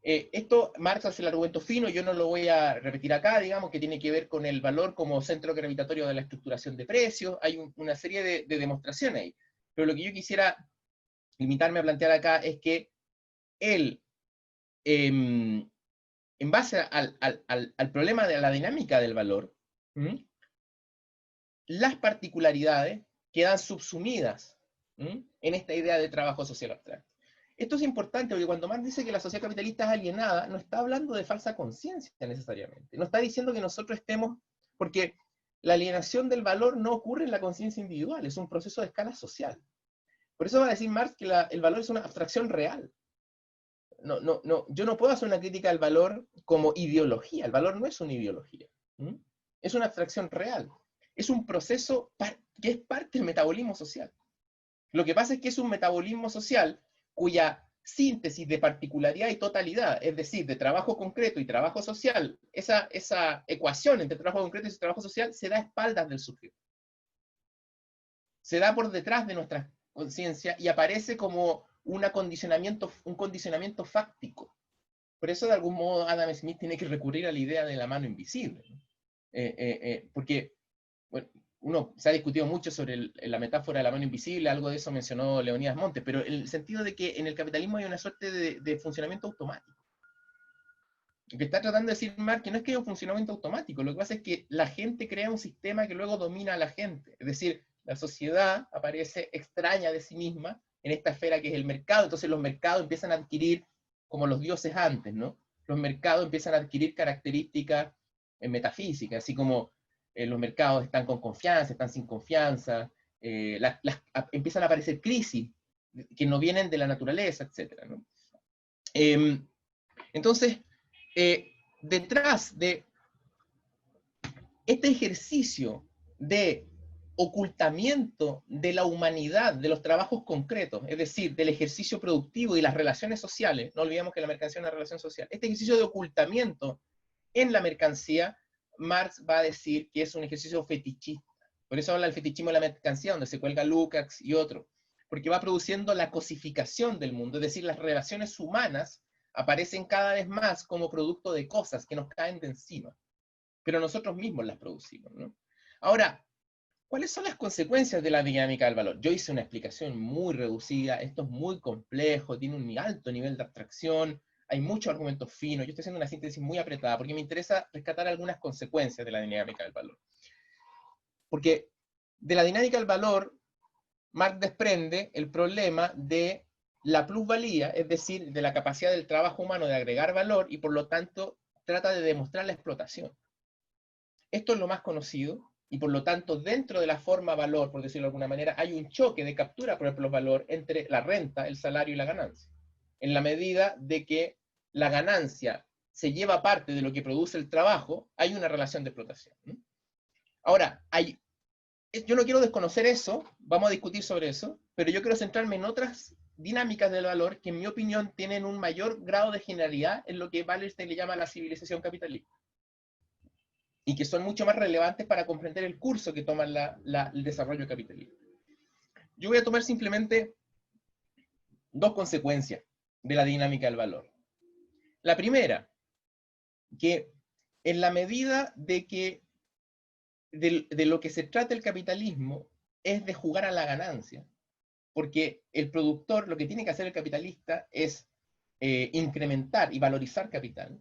Esto Marx hace el argumento fino, yo no lo voy a repetir acá, digamos, que tiene que ver con el valor como centro gravitatorio de la estructuración de precios. Hay una serie de demostraciones ahí. Pero lo que yo quisiera limitarme a plantear acá es que él, en base al problema de la dinámica del valor, las particularidades quedan subsumidas en esta idea de trabajo social abstracto. Esto es importante porque cuando Marx dice que la sociedad capitalista es alienada, no está hablando de falsa conciencia necesariamente. No está diciendo que nosotros estemos, porque la alienación del valor no ocurre en la conciencia individual, es un proceso de escala social. Por eso va a decir Marx que el valor es una abstracción real. Yo no puedo hacer una crítica al valor como ideología. El valor no es una ideología. Es una abstracción real. Es un proceso que es parte del metabolismo social. Lo que pasa es que es un metabolismo social cuya síntesis de particularidad y totalidad, es decir, de trabajo concreto y trabajo social, esa ecuación entre trabajo concreto y trabajo social se da a espaldas del sujeto. Se da por detrás de nuestra conciencia y aparece como un condicionamiento fáctico. Por eso, de algún modo, Adam Smith tiene que recurrir a la idea de la mano invisible, ¿no? Porque, bueno, se ha discutido mucho sobre la metáfora de la mano invisible, algo de eso mencionó Leonidas Montes, pero en el sentido de que en el capitalismo hay una suerte de funcionamiento automático. Lo que está tratando de decir Marx que no es que haya un funcionamiento automático, lo que pasa es que la gente crea un sistema que luego domina a la gente. Es decir, la sociedad aparece extraña de sí misma en esta esfera que es el mercado, entonces los mercados empiezan a adquirir, como los dioses antes, ¿no? Los mercados empiezan a adquirir características metafísicas, así como los mercados están con confianza, están sin confianza, empiezan a aparecer crisis que no vienen de la naturaleza, etc., ¿no? Entonces, detrás de este ejercicio de ocultamiento de la humanidad, de los trabajos concretos, es decir, del ejercicio productivo y las relaciones sociales, no olvidemos que la mercancía es una relación social, este ejercicio de ocultamiento en la mercancía, Marx va a decir que es un ejercicio fetichista. Por eso habla el fetichismo de la mercancía, donde se cuelga Lukács y otro, porque va produciendo la cosificación del mundo, es decir, las relaciones humanas aparecen cada vez más como producto de cosas que nos caen de encima, pero nosotros mismos las producimos, ¿no? Ahora, ¿cuáles son las consecuencias de la dinámica del valor? Yo hice una explicación muy reducida, esto es muy complejo, tiene un alto nivel de abstracción, hay muchos argumentos finos, yo estoy haciendo una síntesis muy apretada, porque me interesa rescatar algunas consecuencias de la dinámica del valor. Porque de la dinámica del valor, Marx desprende el problema de la plusvalía, es decir, de la capacidad del trabajo humano de agregar valor, y por lo tanto trata de demostrar la explotación. Esto es lo más conocido, y por lo tanto dentro de la forma valor, por decirlo de alguna manera, hay un choque de captura por el plusvalor entre la renta, el salario y la ganancia. En la medida de que la ganancia se lleva parte de lo que produce el trabajo, hay una relación de explotación, ¿no? Ahora, yo no quiero desconocer eso, vamos a discutir sobre eso, pero yo quiero centrarme en otras dinámicas del valor que en mi opinión tienen un mayor grado de generalidad en lo que Wallerstein le llama la civilización capitalista, y que son mucho más relevantes para comprender el curso que toma el desarrollo capitalista. Yo voy a tomar simplemente dos consecuencias de la dinámica del valor. La primera, que en la medida de que de lo que se trata el capitalismo es de jugar a la ganancia, porque el productor, lo que tiene que hacer el capitalista es incrementar y valorizar capital.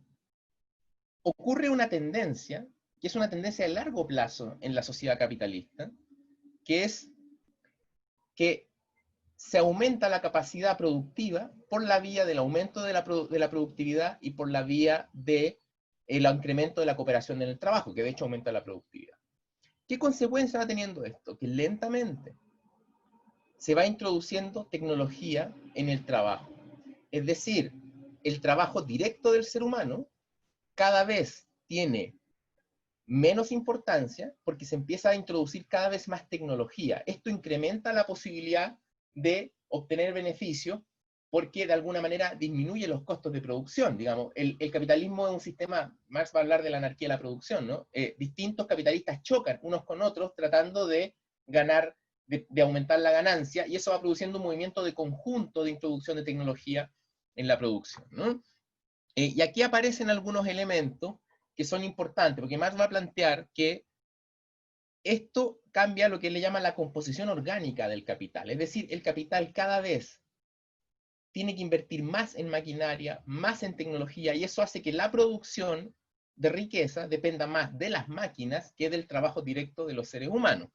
Ocurre una tendencia, que es una tendencia de largo plazo en la sociedad capitalista, que es que se aumenta la capacidad productiva por la vía del aumento de la productividad y por la vía del incremento de la cooperación en el trabajo, que de hecho aumenta la productividad. ¿Qué consecuencia va teniendo esto? Que lentamente se va introduciendo tecnología en el trabajo. Es decir, el trabajo directo del ser humano cada vez tiene menos importancia porque se empieza a introducir cada vez más tecnología. Esto incrementa la posibilidad de obtener beneficios porque de alguna manera disminuye los costos de producción. Digamos, el capitalismo es un sistema, Marx va a hablar de la anarquía de la producción, ¿no? Distintos capitalistas chocan unos con otros tratando de ganar, de aumentar la ganancia, y eso va produciendo un movimiento de conjunto de introducción de tecnología en la producción, ¿no? Y aquí aparecen algunos elementos que son importantes, porque Marx va a plantear que esto cambia lo que le llama la composición orgánica del capital. Es decir, el capital cada vez tiene que invertir más en maquinaria, más en tecnología, y eso hace que la producción de riqueza dependa más de las máquinas que del trabajo directo de los seres humanos.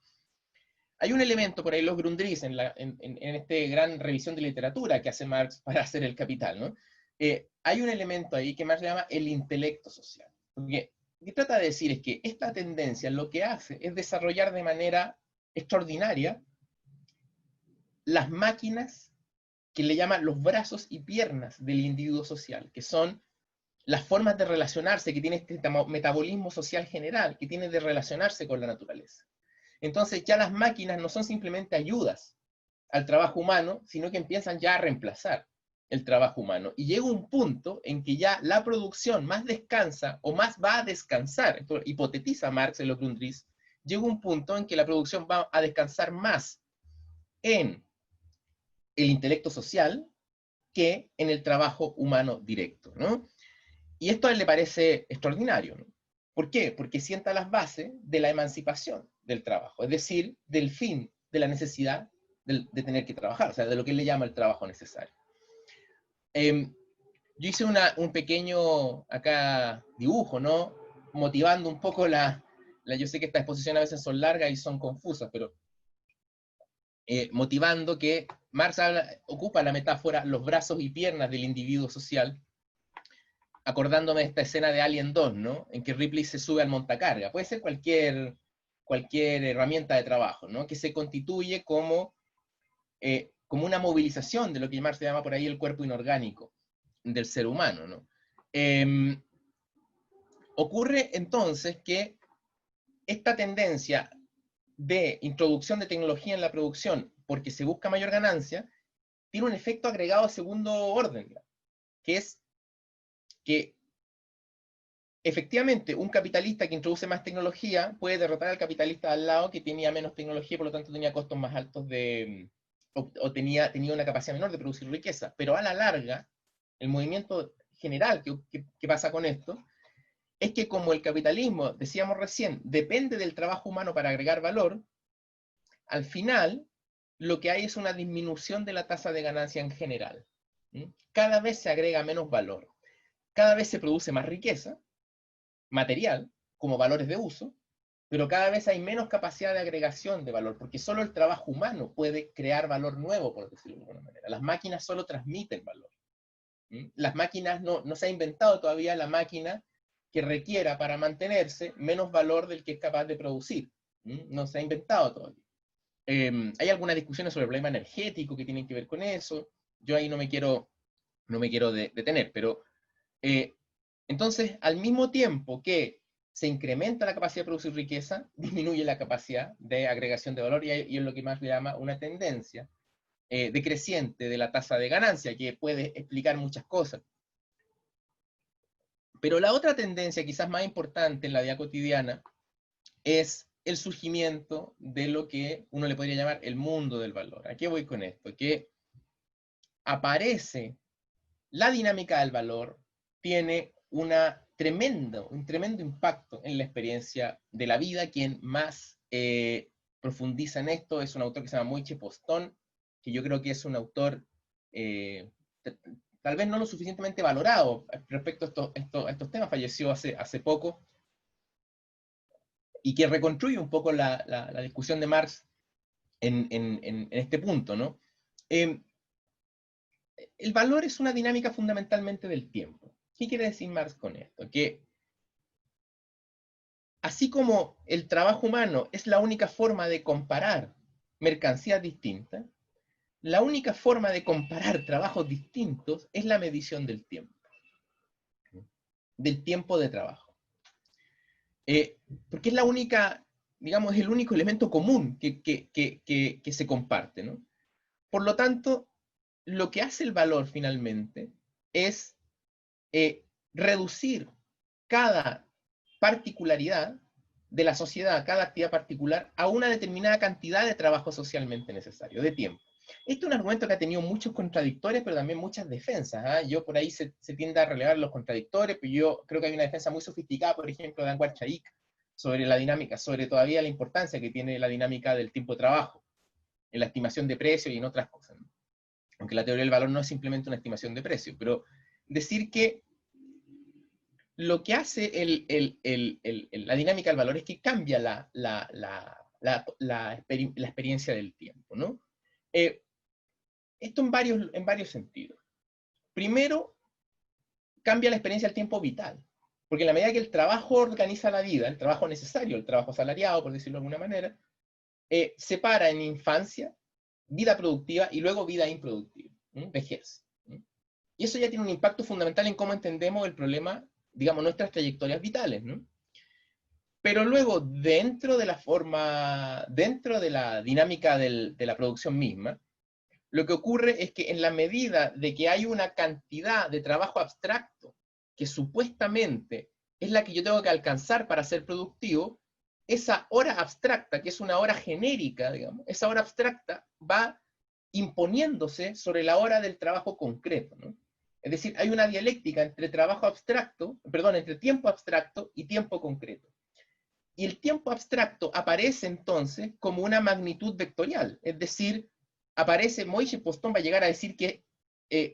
Hay un elemento por ahí, los Grundrisse, en esta gran revisión de literatura que hace Marx para hacer el capital, ¿no? Hay un elemento ahí que Marx llama el intelecto social. Porque lo que trata de decir es que esta tendencia lo que hace es desarrollar de manera extraordinaria las máquinas que le llaman los brazos y piernas del individuo social, que son las formas de relacionarse, que tiene este metabolismo social general, que tiene de relacionarse con la naturaleza. Entonces ya las máquinas no son simplemente ayudas al trabajo humano, sino que empiezan ya a reemplazar el trabajo humano. Y llega un punto en que ya la producción más descansa, o más va a descansar, esto hipotetiza Marx en los Grundrisse, llega un punto en que la producción va a descansar más en el intelecto social que en el trabajo humano directo, ¿no? Y esto a él le parece extraordinario, ¿no? ¿Por qué? Porque sienta las bases de la emancipación del trabajo, es decir, del fin de la necesidad de tener que trabajar, o sea, de lo que él le llama el trabajo necesario. Yo hice un pequeño acá dibujo, ¿no? Motivando un poco yo sé que estas exposiciones a veces son largas y son confusas, pero motivando que Marx ocupa la metáfora los brazos y piernas del individuo social, acordándome de esta escena de Alien 2, ¿no? En que Ripley se sube al montacarga. Puede ser cualquier herramienta de trabajo, ¿no? Que se constituye como una movilización de lo que Marx se llama por ahí el cuerpo inorgánico del ser humano, ¿no? Ocurre entonces que esta tendencia de introducción de tecnología en la producción porque se busca mayor ganancia, tiene un efecto agregado de segundo orden, que es que efectivamente, un capitalista que introduce más tecnología puede derrotar al capitalista al lado que tenía menos tecnología y por lo tanto tenía costos más altos o tenía una capacidad menor de producir riqueza. Pero a la larga, el movimiento general que pasa con esto es que como el capitalismo, decíamos recién, depende del trabajo humano para agregar valor, al final lo que hay es una disminución de la tasa de ganancia en general. Cada vez se agrega menos valor, cada vez se produce más riqueza material, como valores de uso, pero cada vez hay menos capacidad de agregación de valor, porque solo el trabajo humano puede crear valor nuevo, por decirlo de alguna manera. Las máquinas solo transmiten valor. Las máquinas, no se ha inventado todavía la máquina que requiera para mantenerse menos valor del que es capaz de producir. No se ha inventado todavía. Hay algunas discusiones sobre el problema energético que tienen que ver con eso. Yo ahí no me quiero detener, pero entonces, al mismo tiempo que se incrementa la capacidad de producir riqueza, disminuye la capacidad de agregación de valor, y es lo que más le llama una tendencia decreciente de la tasa de ganancia, que puede explicar muchas cosas. Pero la otra tendencia, quizás más importante en la vida cotidiana, es el surgimiento de lo que uno le podría llamar el mundo del valor. ¿A qué voy con esto? Que aparece la dinámica del valor, tiene un tremendo impacto en la experiencia de la vida. Quien más profundiza en esto es un autor que se llama Moishe Postón, que yo creo que es un autor tal vez no lo suficientemente valorado respecto a estos temas. Falleció hace poco, y que reconstruye un poco la discusión de Marx en este punto, ¿no? El valor es una dinámica fundamentalmente del tiempo. ¿Qué quiere decir Marx con esto? Que así como el trabajo humano es la única forma de comparar mercancías distintas, la única forma de comparar trabajos distintos es la medición del tiempo de trabajo. Porque es la única, digamos, es el único elemento común que se comparte, ¿no? Por lo tanto, lo que hace el valor finalmente es reducir cada particularidad de la sociedad, cada actividad particular, a una determinada cantidad de trabajo socialmente necesario, de tiempo. Este es un argumento que ha tenido muchos contradictores, pero también muchas defensas. Yo por ahí se tiende a relevar los contradictores, pero yo creo que hay una defensa muy sofisticada, por ejemplo, de Anwar Shaikh, sobre la dinámica, sobre todavía la importancia que tiene la dinámica del tiempo de trabajo, en la estimación de precios y en otras cosas, ¿no? Aunque la teoría del valor no es simplemente una estimación de precios, pero decir que lo que hace la dinámica del valor es que cambia la experiencia del tiempo, ¿no? Esto en varios sentidos. Primero, cambia la experiencia del tiempo vital, porque en la medida que el trabajo organiza la vida, el trabajo necesario, el trabajo asalariado, por decirlo de alguna manera, separa en infancia, vida productiva y luego vida improductiva, vejez. Y eso ya tiene un impacto fundamental en cómo entendemos el problema, digamos, nuestras trayectorias vitales, ¿no? Pero luego, dentro de la dinámica de la producción misma, lo que ocurre es que en la medida de que hay una cantidad de trabajo abstracto que supuestamente es la que yo tengo que alcanzar para ser productivo, esa hora abstracta, que es una hora genérica, digamos, esa hora abstracta va imponiéndose sobre la hora del trabajo concreto, ¿no? Es decir, hay una dialéctica entre entre tiempo abstracto y tiempo concreto. Y el tiempo abstracto aparece entonces como una magnitud vectorial, es decir, Moishe Postón va a llegar a decir que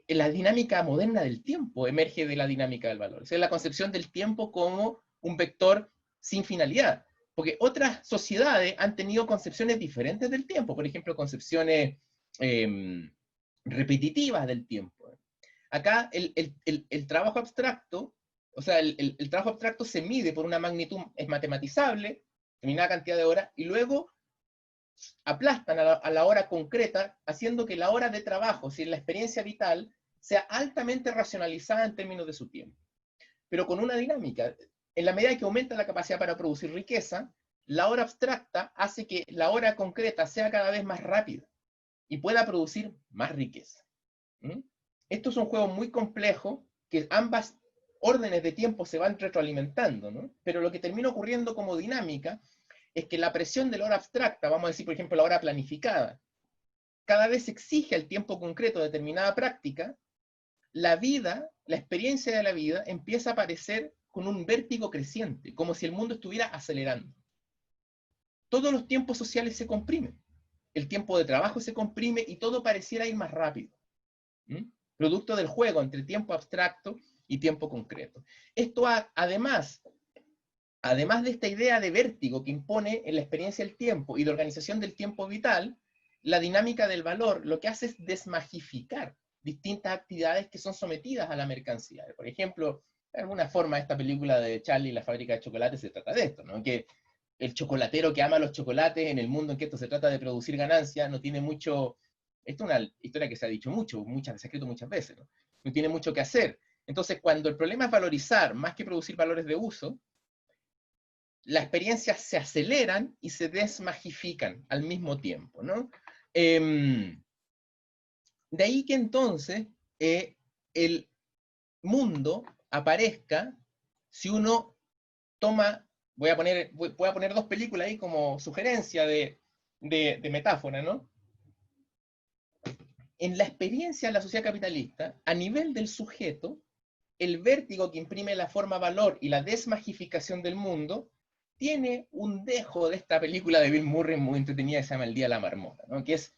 la dinámica moderna del tiempo emerge de la dinámica del valor. O sea, la concepción del tiempo como un vector sin finalidad. Porque otras sociedades han tenido concepciones diferentes del tiempo, por ejemplo, concepciones repetitivas del tiempo. Acá el trabajo abstracto, o sea, el trabajo abstracto se mide por una magnitud, es matematizable, determinada cantidad de horas, y luego aplastan a la hora concreta, haciendo que la hora de trabajo, si la experiencia vital, sea altamente racionalizada en términos de su tiempo. Pero con una dinámica. En la medida que aumenta la capacidad para producir riqueza, la hora abstracta hace que la hora concreta sea cada vez más rápida y pueda producir más riqueza. Esto es un juego muy complejo, que ambas órdenes de tiempo se van retroalimentando, ¿no? Pero lo que termina ocurriendo como dinámica es que la presión de la hora abstracta, vamos a decir, por ejemplo, la hora planificada, cada vez exige al tiempo concreto determinada práctica, la vida, la experiencia de la vida, empieza a aparecer con un vértigo creciente, como si el mundo estuviera acelerando. Todos los tiempos sociales se comprimen. El tiempo de trabajo se comprime y todo pareciera ir más rápido. Producto del juego entre tiempo abstracto y tiempo concreto. Esto además de esta idea de vértigo que impone en la experiencia del tiempo y de organización del tiempo vital, la dinámica del valor lo que hace es desmagificar distintas actividades que son sometidas a la mercancía. Por ejemplo, de alguna forma esta película de Charlie y la fábrica de chocolate se trata de esto, ¿no? Que el chocolatero que ama los chocolates en el mundo en que esto se trata de producir ganancia no tiene mucho... Esto es una historia que se ha dicho mucho, se ha escrito muchas veces, ¿no? No tiene mucho que hacer. Entonces, cuando el problema es valorizar más que producir valores de uso, las experiencias se aceleran y se desmagifican al mismo tiempo, ¿no? De ahí que entonces el mundo aparezca, si uno toma, voy a poner dos películas ahí como sugerencia de metáfora, ¿no? En la experiencia de la sociedad capitalista, a nivel del sujeto, el vértigo que imprime la forma valor y la desmagificación del mundo tiene un dejo de esta película de Bill Murray muy entretenida que se llama El Día de la Marmota, ¿no? Que es,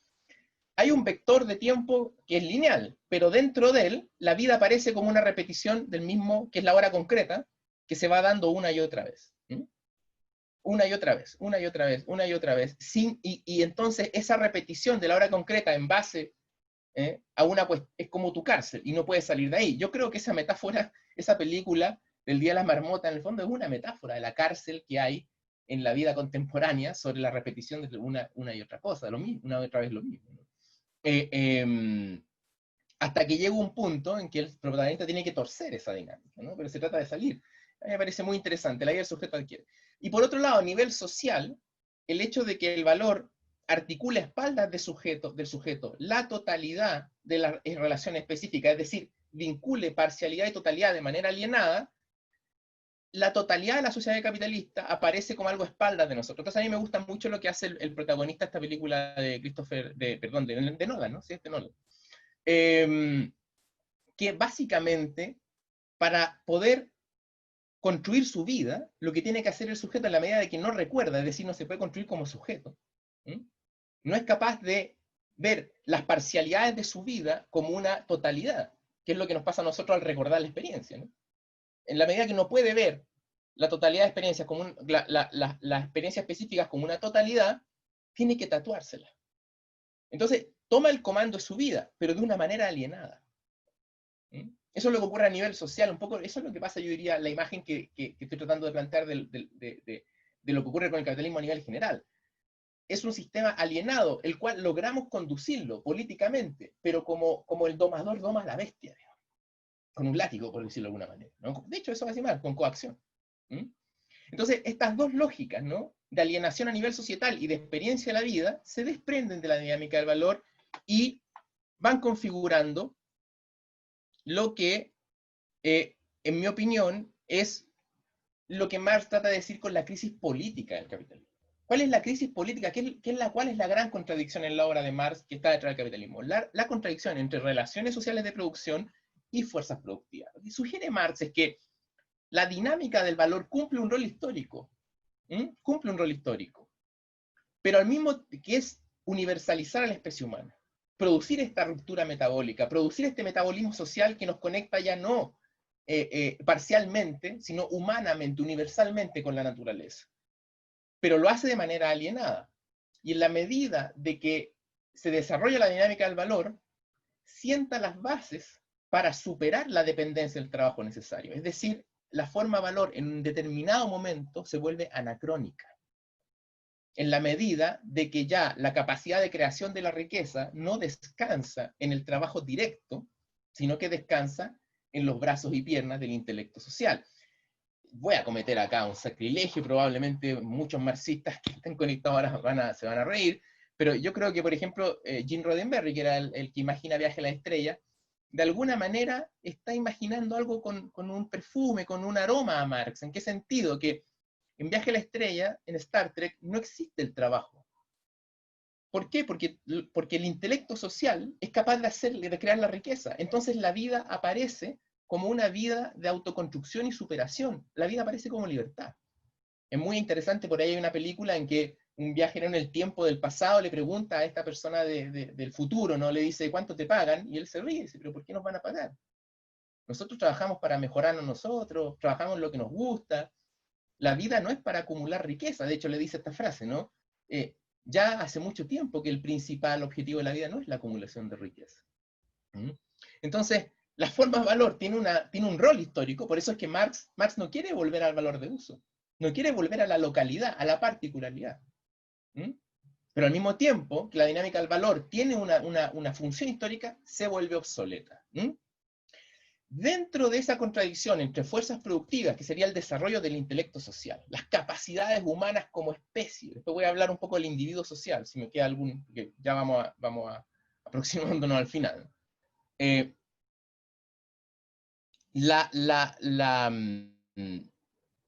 hay un vector de tiempo que es lineal, pero dentro de él la vida aparece como una repetición del mismo, que es la hora concreta, que se va dando una y otra vez. Una y otra vez, una y otra vez, una y otra vez. Y entonces esa repetición de la hora concreta en base a una, pues, es como tu cárcel y no puedes salir de ahí. Yo creo que esa metáfora, esa película del Día de la Marmota, en el fondo es una metáfora de la cárcel que hay en la vida contemporánea sobre la repetición de una y otra cosa, lo mismo, una y otra vez lo mismo, ¿no? Hasta que llega un punto en que el protagonista tiene que torcer esa dinámica, ¿no? Pero se trata de salir. A mí me parece muy interesante, la idea del sujeto adquiere. Y por otro lado, a nivel social, el hecho de que el valor articula a espaldas del sujeto la totalidad de la relación específica, es decir, vincule parcialidad y totalidad de manera alienada, la totalidad de la sociedad capitalista aparece como algo a espaldas de nosotros. Entonces a mí me gusta mucho lo que hace el protagonista de esta película de de Nolan, ¿no? Sí, es de Nolan. Que básicamente, para poder construir su vida, lo que tiene que hacer el sujeto en la medida de que no recuerda, es decir, no se puede construir como sujeto, no es capaz de ver las parcialidades de su vida como una totalidad, que es lo que nos pasa a nosotros al recordar la experiencia, ¿no? En la medida que no puede ver la totalidad de experiencias como las experiencias específicas como una totalidad, tiene que tatuársela. Entonces, toma el comando de su vida, pero de una manera alienada. Eso es lo que ocurre a nivel social, un poco, eso es lo que pasa, yo diría, la imagen que estoy tratando de plantear de lo que ocurre con el capitalismo a nivel general. Es un sistema alienado, el cual logramos conducirlo políticamente, pero como el domador doma a la bestia, digamos, con un látigo, por decirlo de alguna manera, ¿no? De hecho, eso va a decir mal, con coacción. Entonces, estas dos lógicas, ¿no?, de alienación a nivel societal y de experiencia de la vida, se desprenden de la dinámica del valor y van configurando lo que, en mi opinión, es lo que Marx trata de decir con la crisis política del capitalismo. ¿Cuál es la crisis política? ¿Cuál es la gran contradicción en la obra de Marx que está detrás del capitalismo? La contradicción entre relaciones sociales de producción y fuerzas productivas. Lo que sugiere Marx es que la dinámica del valor cumple un rol histórico, cumple un rol histórico, pero al mismo que es universalizar a la especie humana, producir esta ruptura metabólica, producir este metabolismo social que nos conecta ya no parcialmente, sino humanamente, universalmente con la naturaleza. Pero lo hace de manera alienada. Y en la medida de que se desarrolla la dinámica del valor, sienta las bases para superar la dependencia del trabajo necesario. Es decir, la forma valor en un determinado momento se vuelve anacrónica. En la medida de que ya la capacidad de creación de la riqueza no descansa en el trabajo directo, sino que descansa en los brazos y piernas del intelecto social. Voy a cometer acá un sacrilegio, probablemente muchos marxistas que estén conectados ahora se van a reír, pero yo creo que, por ejemplo, Gene Roddenberry, que era el que imagina Viaje a la Estrella, de alguna manera está imaginando algo con un perfume, con un aroma a Marx. ¿En qué sentido? Que en Viaje a la Estrella, en Star Trek, no existe el trabajo. ¿Por qué? Porque el intelecto social es capaz de crear la riqueza. Entonces la vida aparece como una vida de autoconstrucción y superación. La vida aparece como libertad. Es muy interesante, por ahí hay una película en que un viajero en el tiempo del pasado le pregunta a esta persona del futuro, ¿no? Le dice, ¿cuánto te pagan? Y él se ríe y dice, ¿pero por qué nos van a pagar? Nosotros trabajamos para mejorarnos nosotros, trabajamos en lo que nos gusta. La vida no es para acumular riqueza. De hecho, le dice esta frase, ¿no? Ya hace mucho tiempo que el principal objetivo de la vida no es la acumulación de riqueza. ¿Mm? Entonces, la forma de valor tiene un rol histórico, por eso es que Marx no quiere volver al valor de uso, no quiere volver a la localidad, a la particularidad. ¿Mm? Pero al mismo tiempo que la dinámica del valor tiene una función histórica, se vuelve obsoleta. ¿Mm? Dentro de esa contradicción entre fuerzas productivas, que sería el desarrollo del intelecto social, las capacidades humanas como especie, después voy a hablar un poco del individuo social, si me queda algún, porque ya vamos aproximándonos al final.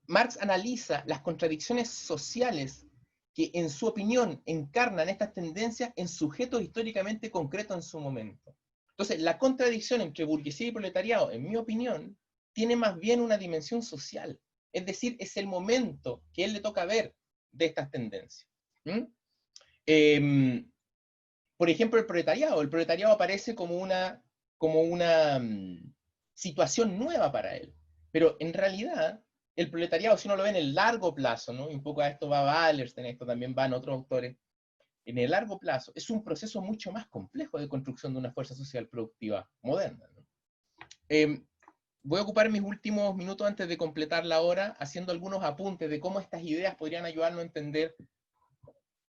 Marx analiza las contradicciones sociales que, en su opinión, encarnan estas tendencias en sujetos históricamente concretos en su momento. Entonces, la contradicción entre burguesía y proletariado, en mi opinión, tiene más bien una dimensión social. Es decir, es el momento que él le toca ver de estas tendencias. Por ejemplo, el proletariado aparece como una situación nueva para él. Pero en realidad, el proletariado, si uno lo ve en el largo plazo, ¿no? Y un poco a esto va Wallerstein, esto también van otros autores, en el largo plazo, es un proceso mucho más complejo de construcción de una fuerza social productiva moderna, ¿no? Voy a ocupar mis últimos minutos antes de completar la hora haciendo algunos apuntes de cómo estas ideas podrían ayudarnos a entender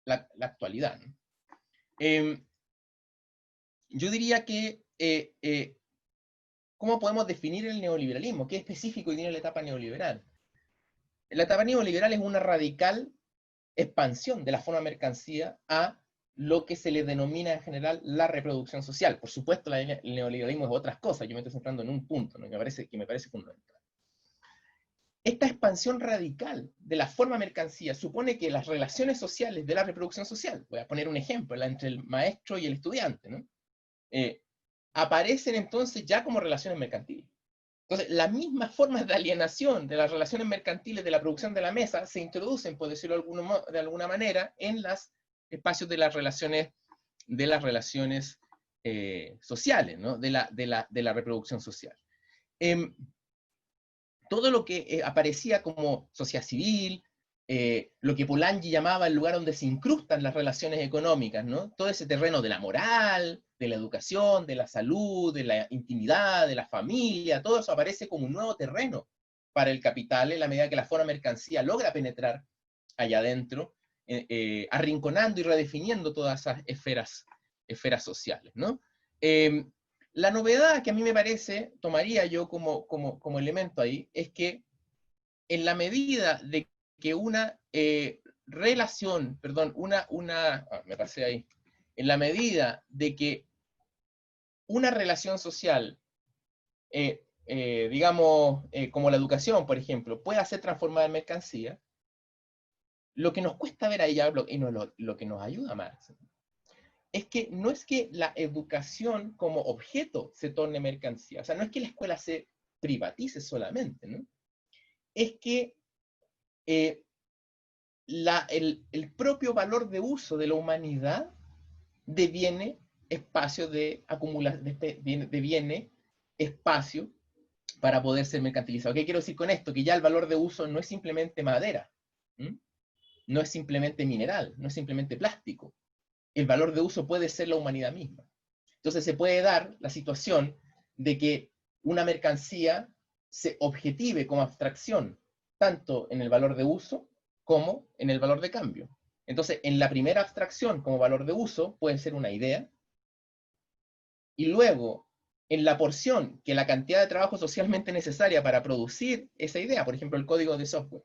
la actualidad, ¿no? Yo diría que ¿cómo podemos definir el neoliberalismo? ¿Qué específico tiene la etapa neoliberal? La etapa neoliberal es una radical expansión de la forma mercancía a lo que se le denomina en general la reproducción social. Por supuesto, el neoliberalismo es otras cosas, yo me estoy centrando en un punto, ¿no? que me parece fundamental. Esta expansión radical de la forma mercancía supone que las relaciones sociales de la reproducción social, voy a poner un ejemplo, la entre el maestro y el estudiante, ¿no? Aparecen entonces ya como relaciones mercantiles. Entonces, las mismas formas de alienación de las relaciones mercantiles de la producción de la mesa se introducen, por decirlo de alguna manera, en los espacios de las relaciones sociales, ¿no? de la reproducción social. Todo lo que aparecía como sociedad civil, lo que Polanyi llamaba el lugar donde se incrustan las relaciones económicas, ¿no? Todo ese terreno de la moral, de la educación, de la salud, de la intimidad, de la familia, todo eso aparece como un nuevo terreno para el capital en la medida que la forma mercancía logra penetrar allá adentro, arrinconando y redefiniendo todas esas esferas sociales, ¿no? La novedad que a mí me parece, tomaría yo como elemento ahí, es que en la medida de que una relación, perdón, me pasé ahí, en la medida de que una relación social, digamos, como la educación, por ejemplo, pueda ser transformada en mercancía, lo que nos cuesta ver ahí, y lo que nos ayuda más, es que no es que la educación como objeto se torne mercancía, o sea, no es que la escuela se privatice solamente, ¿no? Es que el propio valor de uso de la humanidad deviene espacio de acumulación, deviene espacio para poder ser mercantilizado. ¿Qué quiero decir con esto? Que ya el valor de uso no es simplemente madera, ¿m? No es simplemente mineral, no es simplemente plástico. El valor de uso puede ser la humanidad misma. Entonces se puede dar la situación de que una mercancía se objetive como abstracción, tanto en el valor de uso como en el valor de cambio. Entonces, en la primera abstracción como valor de uso puede ser una idea, y luego, en la porción que la cantidad de trabajo socialmente necesaria para producir esa idea, por ejemplo, el código de software,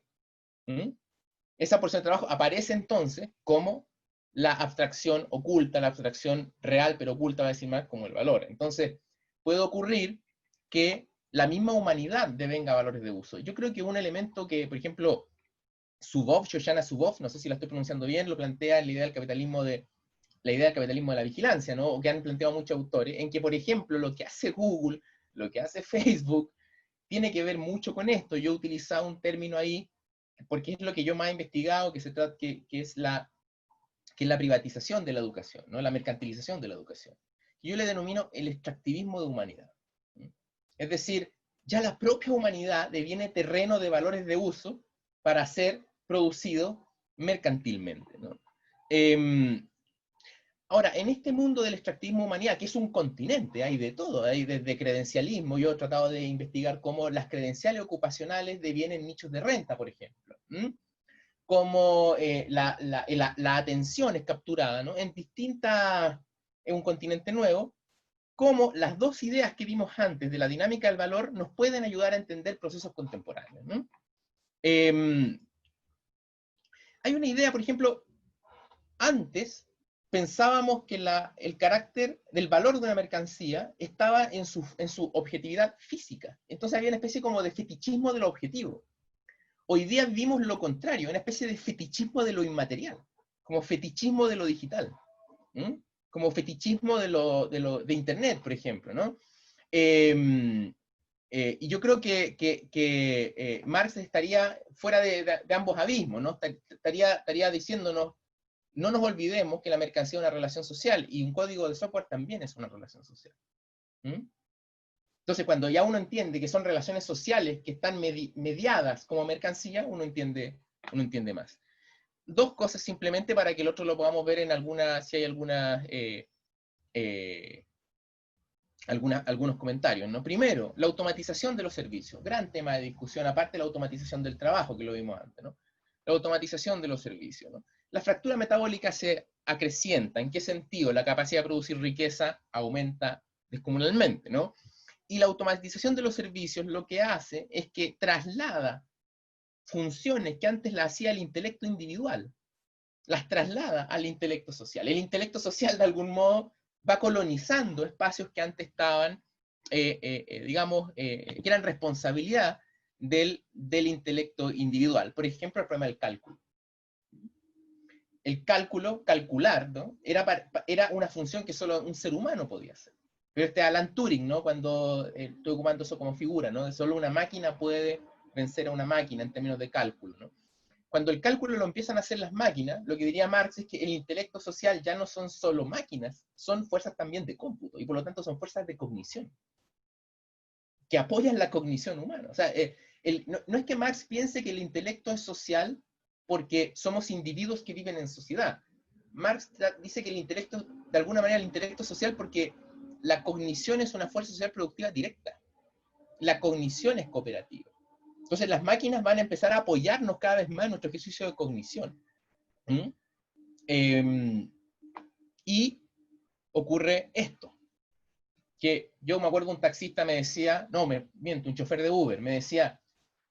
esa porción de trabajo aparece entonces como la abstracción oculta, la abstracción real, pero oculta, va a decir más, como el valor. Entonces, puede ocurrir que la misma humanidad devenga valores de uso. Yo creo que un elemento que, por ejemplo, Shoshana Zuboff, no sé si la estoy pronunciando bien, lo plantea en la idea del capitalismo de la vigilancia, ¿no? O que han planteado muchos autores, en que, por ejemplo, lo que hace Google, lo que hace Facebook, tiene que ver mucho con esto. Yo he utilizado un término ahí, porque es lo que yo más he investigado, que es la privatización de la educación, ¿no? La mercantilización de la educación. Yo le denomino el extractivismo de humanidad. Es decir, ya la propia humanidad deviene terreno de valores de uso para ser producido mercantilmente, ¿no? Ahora, en este mundo del extractivismo de humanidad, que es un continente, hay de todo, hay desde credencialismo. Yo he tratado de investigar cómo las credenciales ocupacionales devienen nichos de renta, por ejemplo. Cómo la atención es capturada, ¿no? En un continente nuevo, cómo las dos ideas que vimos antes de la dinámica del valor nos pueden ayudar a entender procesos contemporáneos, ¿no? Hay una idea, por ejemplo, antes pensábamos que el carácter del valor de una mercancía estaba en su objetividad física. Entonces había una especie como de fetichismo de lo objetivo. Hoy día vimos lo contrario, una especie de fetichismo de lo inmaterial, como fetichismo de lo digital, como fetichismo de Internet, por ejemplo, ¿no? Y yo creo que Marx estaría fuera de ambos abismos, ¿no? Estaría diciéndonos, no nos olvidemos que la mercancía es una relación social, y un código de software también es una relación social. Entonces, cuando ya uno entiende que son relaciones sociales que están mediadas como mercancía, uno entiende más. Dos cosas simplemente para que el otro lo podamos ver en si hay algunos comentarios, ¿no? Primero, la automatización de los servicios. Gran tema de discusión, aparte de la automatización del trabajo, que lo vimos antes, ¿no? La automatización de los servicios, ¿no? La fractura metabólica se acrecienta. ¿En qué sentido? La capacidad de producir riqueza aumenta descomunalmente, ¿no? Y la automatización de los servicios lo que hace es que traslada funciones que antes las hacía el intelecto individual, las traslada al intelecto social. El intelecto social, de algún modo, va colonizando espacios que antes estaban, digamos, que eran responsabilidad del intelecto individual. Por ejemplo, el problema del cálculo. El cálculo, calcular, ¿no? Era una función que solo un ser humano podía hacer. Pero Alan Turing, ¿no? Cuando estoy ocupando eso como figura, ¿no? Solo una máquina puede vencer a una máquina en términos de cálculo, ¿no? Cuando el cálculo lo empiezan a hacer las máquinas, lo que diría Marx es que el intelecto social ya no son solo máquinas, son fuerzas también de cómputo, y por lo tanto son fuerzas de cognición, que apoyan la cognición humana. O sea, no es que Marx piense que el intelecto es social porque somos individuos que viven en sociedad. Marx dice que el intelecto, de alguna manera, el intelecto social porque la cognición es una fuerza social productiva directa. La cognición es cooperativa. Entonces las máquinas van a empezar a apoyarnos cada vez más en nuestro ejercicio de cognición. Y ocurre esto, que yo me acuerdo un taxista me decía, un chofer de Uber, me decía,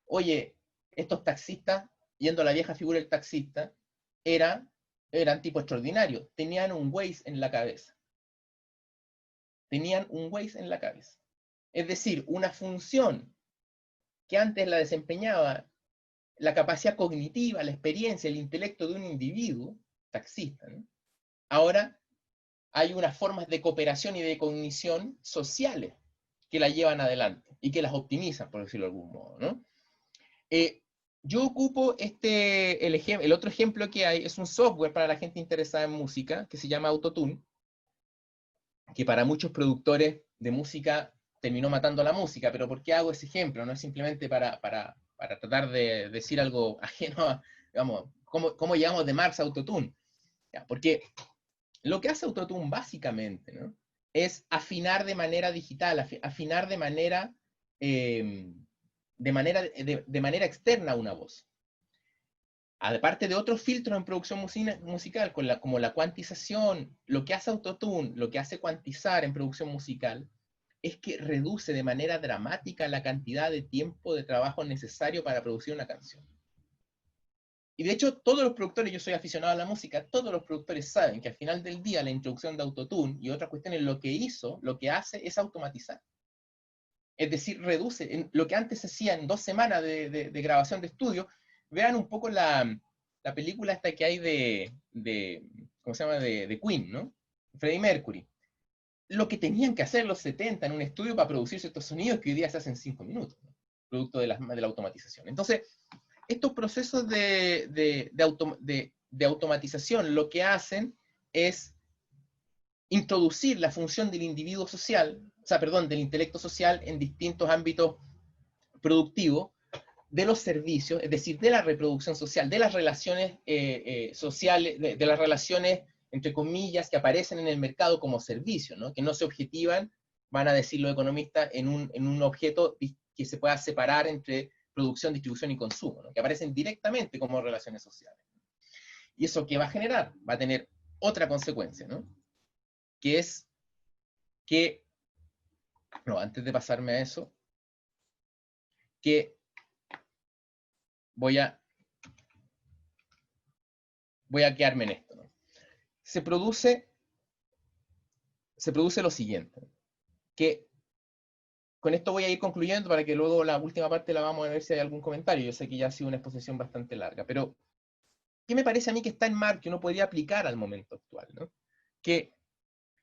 oye, estos taxistas, yendo a la vieja figura del taxista, eran tipo extraordinarios, tenían un Waze en la cabeza. Tenían un Waze en la cabeza. Es decir, una función que antes la desempeñaba la capacidad cognitiva, la experiencia, el intelecto de un individuo, taxista, ¿no? Ahora hay unas formas de cooperación y de cognición sociales que la llevan adelante y que las optimizan, por decirlo de algún modo, ¿no? Yo ocupo el otro ejemplo que hay, es un software para la gente interesada en música, que se llama Autotune, que para muchos productores de música terminó matando la música. Pero ¿por qué hago ese ejemplo? No es simplemente para tratar de decir algo ajeno a, digamos, cómo llegamos de Marx a Autotune. Porque lo que hace Autotune básicamente, ¿no?, es afinar de manera digital, afinar de manera externa una voz. Aparte de otros filtros en producción musical, como la cuantización, lo que hace Autotune, lo que hace cuantizar en producción musical, es que reduce de manera dramática la cantidad de tiempo de trabajo necesario para producir una canción. Y de hecho, todos los productores, yo soy aficionado a la música, todos los productores saben que al final del día la introducción de autotune y otras cuestiones, lo que hace es automatizar. Es decir, reduce lo que antes se hacía en 2 semanas de grabación de estudio. Vean un poco la película esta que hay ¿cómo se llama? De Queen, ¿no? Freddie Mercury. Lo que tenían que hacer los 70 en un estudio para producir ciertos sonidos que hoy día se hacen en 5 minutos, ¿no? Producto de la automatización. Entonces, estos procesos de automatización lo que hacen es introducir la función del individuo social, del intelecto social en distintos ámbitos productivos, de los servicios, es decir, de la reproducción social, de las relaciones sociales, de las relaciones, entre comillas, que aparecen en el mercado como servicio, ¿no? Que no se objetivan, van a decir los economistas, en un objeto que se pueda separar entre producción, distribución y consumo, ¿no? Que aparecen directamente como relaciones sociales. ¿Y eso qué va a generar? Va a tener otra consecuencia, ¿no? Que es que, no, antes de pasarme a eso, que voy a quedarme en esto, ¿no? Se produce lo siguiente, que con esto voy a ir concluyendo para que luego la última parte la vamos a ver si hay algún comentario. Yo sé que ya ha sido una exposición bastante larga, pero ¿qué me parece a mí que está en Marx que uno podría aplicar al momento actual, ¿no? Que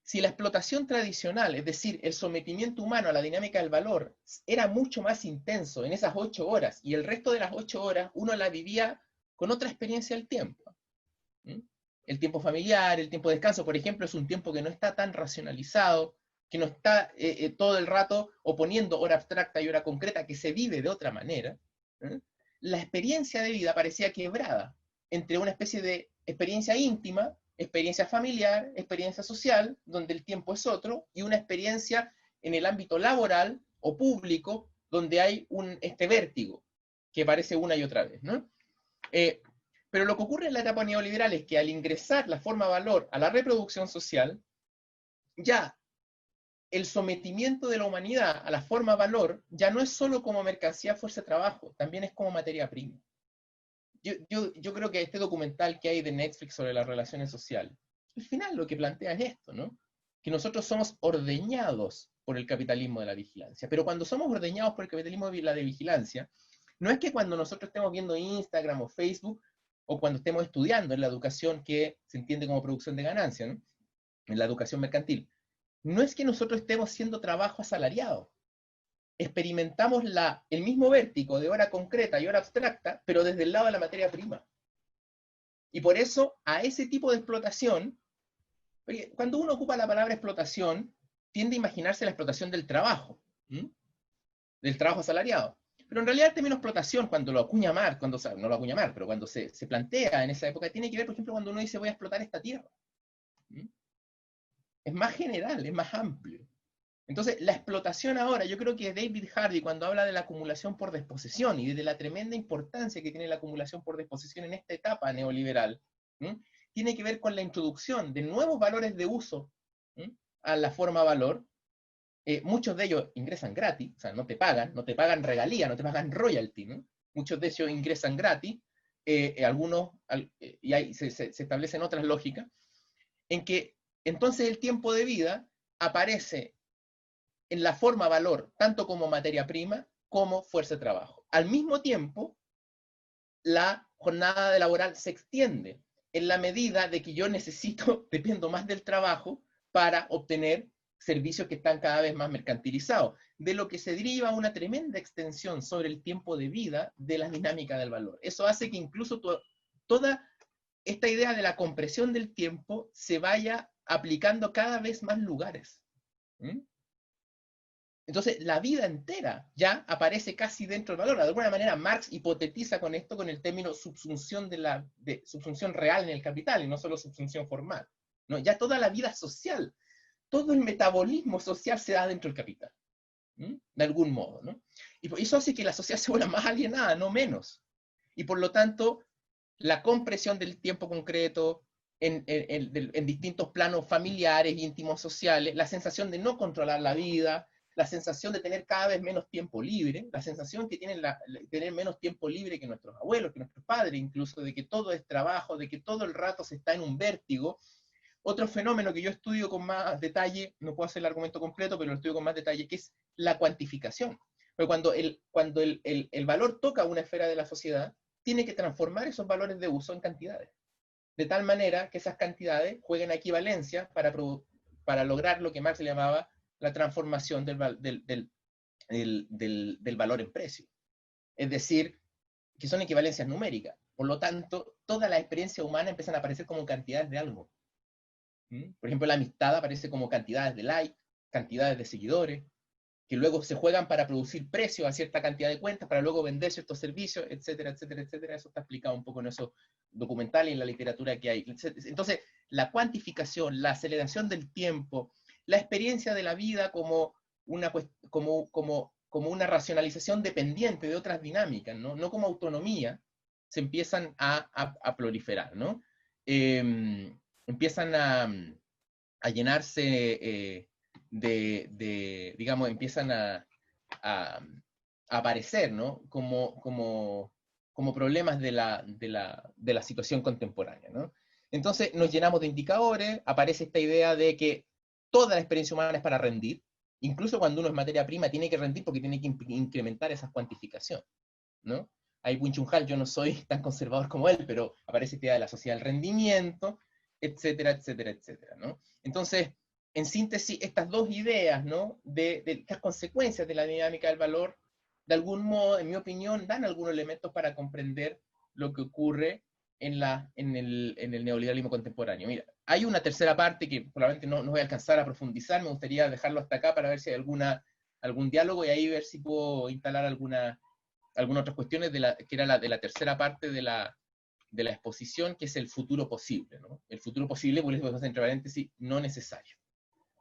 si la explotación tradicional, es decir, el sometimiento humano a la dinámica del valor, era mucho más intenso en esas 8 horas, y el resto de las 8 horas uno la vivía con otra experiencia del tiempo. El tiempo familiar, el tiempo de descanso, por ejemplo, es un tiempo que no está tan racionalizado, que no está todo el rato oponiendo hora abstracta y hora concreta, que se vive de otra manera. La experiencia de vida parecía quebrada entre una especie de experiencia íntima, experiencia familiar, experiencia social, donde el tiempo es otro, y una experiencia en el ámbito laboral o público, donde hay este vértigo que aparece una y otra vez, ¿no? Pero lo que ocurre en la etapa neoliberal es que al ingresar la forma valor a la reproducción social, ya el sometimiento de la humanidad a la forma valor ya no es solo como mercancía, fuerza de trabajo, también es como materia prima. Yo creo que este documental que hay de Netflix sobre las relaciones sociales, al final lo que plantea es esto, ¿no? Que nosotros somos ordeñados por el capitalismo de la vigilancia. Pero cuando somos ordeñados por el capitalismo de la vigilancia, no es que cuando nosotros estemos viendo Instagram o Facebook, o cuando estemos estudiando en la educación que se entiende como producción de ganancia, ¿no? En la educación mercantil, no es que nosotros estemos haciendo trabajo asalariado. Experimentamos el mismo vértigo de hora concreta y hora abstracta, pero desde el lado de la materia prima. Y por eso, a ese tipo de explotación, cuando uno ocupa la palabra explotación, tiende a imaginarse la explotación del trabajo, del trabajo asalariado. Pero en realidad el término explotación, cuando lo acuña Marx, no lo acuña Marx, pero cuando se plantea en esa época, tiene que ver, por ejemplo, cuando uno dice voy a explotar esta tierra. Es más general, es más amplio. Entonces, la explotación ahora, yo creo que David Hardy, cuando habla de la acumulación por desposesión y de la tremenda importancia que tiene la acumulación por desposesión en esta etapa neoliberal, tiene que ver con la introducción de nuevos valores de uso a la forma valor. Muchos de ellos ingresan gratis, o sea, no te pagan regalía, no te pagan royalty, ¿no? Muchos de ellos ingresan gratis, algunos, y ahí se establecen otras lógicas, en que entonces el tiempo de vida aparece en la forma valor, tanto como materia prima, como fuerza de trabajo. Al mismo tiempo, la jornada laboral se extiende en la medida de que yo dependo más del trabajo para obtener servicios que están cada vez más mercantilizados, de lo que se deriva una tremenda extensión sobre el tiempo de vida de la dinámica del valor. Eso hace que incluso toda esta idea de la compresión del tiempo se vaya aplicando cada vez más lugares. Entonces, la vida entera ya aparece casi dentro del valor. De alguna manera, Marx hipotetiza con esto, con el término subsunción, subsunción real en el capital, y no solo subsunción formal, ¿no? Ya toda la vida social, todo el metabolismo social se da dentro del capital, de algún modo, ¿no? Y eso hace que la sociedad se vuelva más alienada, no menos. Y por lo tanto, la compresión del tiempo concreto en distintos planos familiares, íntimos, sociales, la sensación de no controlar la vida, la sensación de tener cada vez menos tiempo libre, la sensación que tienen tener menos tiempo libre que nuestros abuelos, que nuestros padres, incluso de que todo es trabajo, de que todo el rato se está en un vértigo. Otro fenómeno que yo estudio con más detalle, no puedo hacer el argumento completo, pero lo estudio con más detalle, que es la cuantificación. Pero cuando el valor toca una esfera de la sociedad, tiene que transformar esos valores de uso en cantidades. De tal manera que esas cantidades jueguen a equivalencia para lograr lo que Marx le llamaba la transformación del valor en precio. Es decir, que son equivalencias numéricas. Por lo tanto, todas las experiencias humanas empiezan a aparecer como cantidades de algo. Por ejemplo, la amistad aparece como cantidades de likes, cantidades de seguidores, que luego se juegan para producir precios a cierta cantidad de cuentas, para luego vender ciertos servicios, etcétera, etcétera, etcétera. Eso está explicado un poco en esos documentales y en la literatura que hay. Entonces, la cuantificación, la aceleración del tiempo, la experiencia de la vida como una racionalización dependiente de otras dinámicas, no como autonomía, se empiezan a proliferar, ¿no? Empiezan a llenarse digamos, empiezan a aparecer, ¿no? Como problemas de la situación contemporánea, ¿no? Entonces nos llenamos de indicadores, aparece esta idea de que toda la experiencia humana es para rendir, incluso cuando uno es materia prima tiene que rendir porque tiene que incrementar esa cuantificación, ¿no? Ahí Wing-Chun Han, yo no soy tan conservador como él, pero aparece esta idea de la sociedad del rendimiento, etcétera, etcétera, etcétera, ¿no? Entonces, en síntesis, estas dos ideas, ¿no? de estas consecuencias de la dinámica del valor, de algún modo, en mi opinión, dan algunos elementos para comprender lo que ocurre en el neoliberalismo contemporáneo. Mira, hay una tercera parte que probablemente no voy a alcanzar a profundizar, me gustaría dejarlo hasta acá para ver si hay algún diálogo y ahí ver si puedo instalar algunas otras cuestiones, que era de la tercera parte de la exposición, que es el futuro posible, ¿no? El futuro posible, por eso entre paréntesis, no necesario,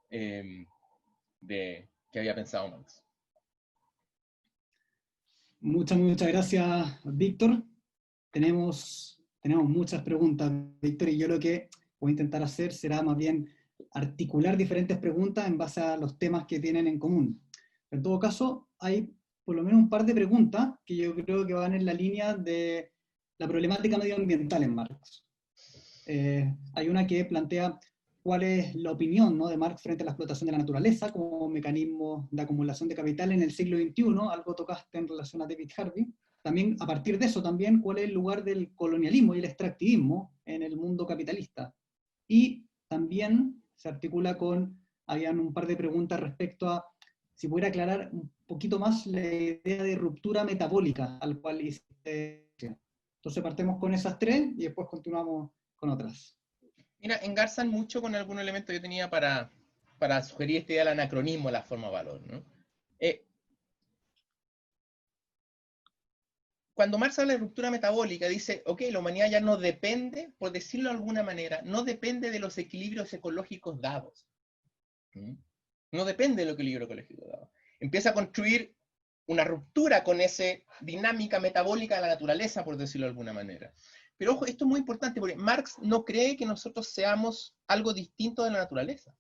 que había pensado Marx. Muchas gracias, Víctor. Tenemos muchas preguntas, Víctor, y yo lo que voy a intentar hacer será más bien articular diferentes preguntas en base a los temas que tienen en común. En todo caso, hay por lo menos un par de preguntas que yo creo que van en la línea de la problemática medioambiental en Marx. Hay una que plantea cuál es la opinión, ¿no?, de Marx frente a la explotación de la naturaleza como mecanismo de acumulación de capital en el siglo XXI, algo tocaste en relación a David Harvey. También, a partir de eso, también cuál es el lugar del colonialismo y el extractivismo en el mundo capitalista. Y también se articula habían un par de preguntas respecto a si pudiera aclarar un poquito más la idea de ruptura metabólica al cual hiciste. Entonces partemos con esas tres y después continuamos con otras. Mira, engarzan mucho con algún elemento que yo tenía para sugerir esta idea del anacronismo de la forma de valor, ¿no? Cuando Marx habla de ruptura metabólica, dice, ok, la humanidad ya no depende, por decirlo de alguna manera, no depende de los equilibrios ecológicos dados. No depende de los equilibrios ecológicos dados. Empieza a construir una ruptura con esa dinámica metabólica de la naturaleza, por decirlo de alguna manera. Pero ojo, esto es muy importante porque Marx no cree que nosotros seamos algo distinto de la naturaleza.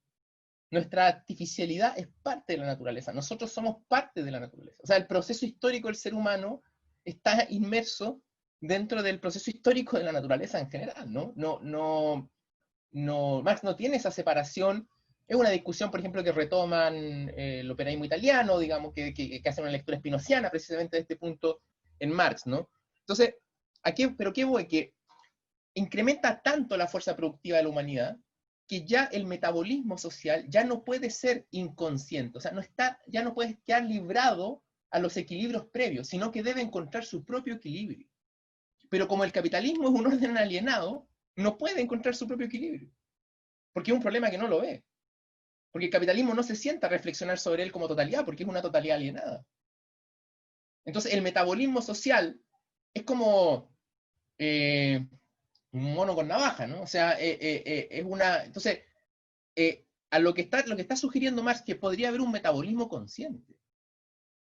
Nuestra artificialidad es parte de la naturaleza. Nosotros somos parte de la naturaleza. O sea, el proceso histórico del ser humano está inmerso dentro del proceso histórico de la naturaleza en general, ¿no? Marx no tiene esa separación. Es una discusión, por ejemplo, que retoman el operaísmo italiano, digamos, que hacen una lectura spinoziana precisamente de este punto en Marx, ¿no? Entonces, ¿pero qué voy? Que incrementa tanto la fuerza productiva de la humanidad que ya el metabolismo social ya no puede ser inconsciente, o sea, ya no puede quedar librado a los equilibrios previos, sino que debe encontrar su propio equilibrio. Pero como el capitalismo es un orden alienado, no puede encontrar su propio equilibrio, porque es un problema que no lo ve. Porque el capitalismo no se sienta a reflexionar sobre él como totalidad, porque es una totalidad alienada. Entonces, el metabolismo social es como un mono con navaja, ¿no? O sea, es una... Entonces, a lo que está sugiriendo Marx, que podría haber un metabolismo consciente.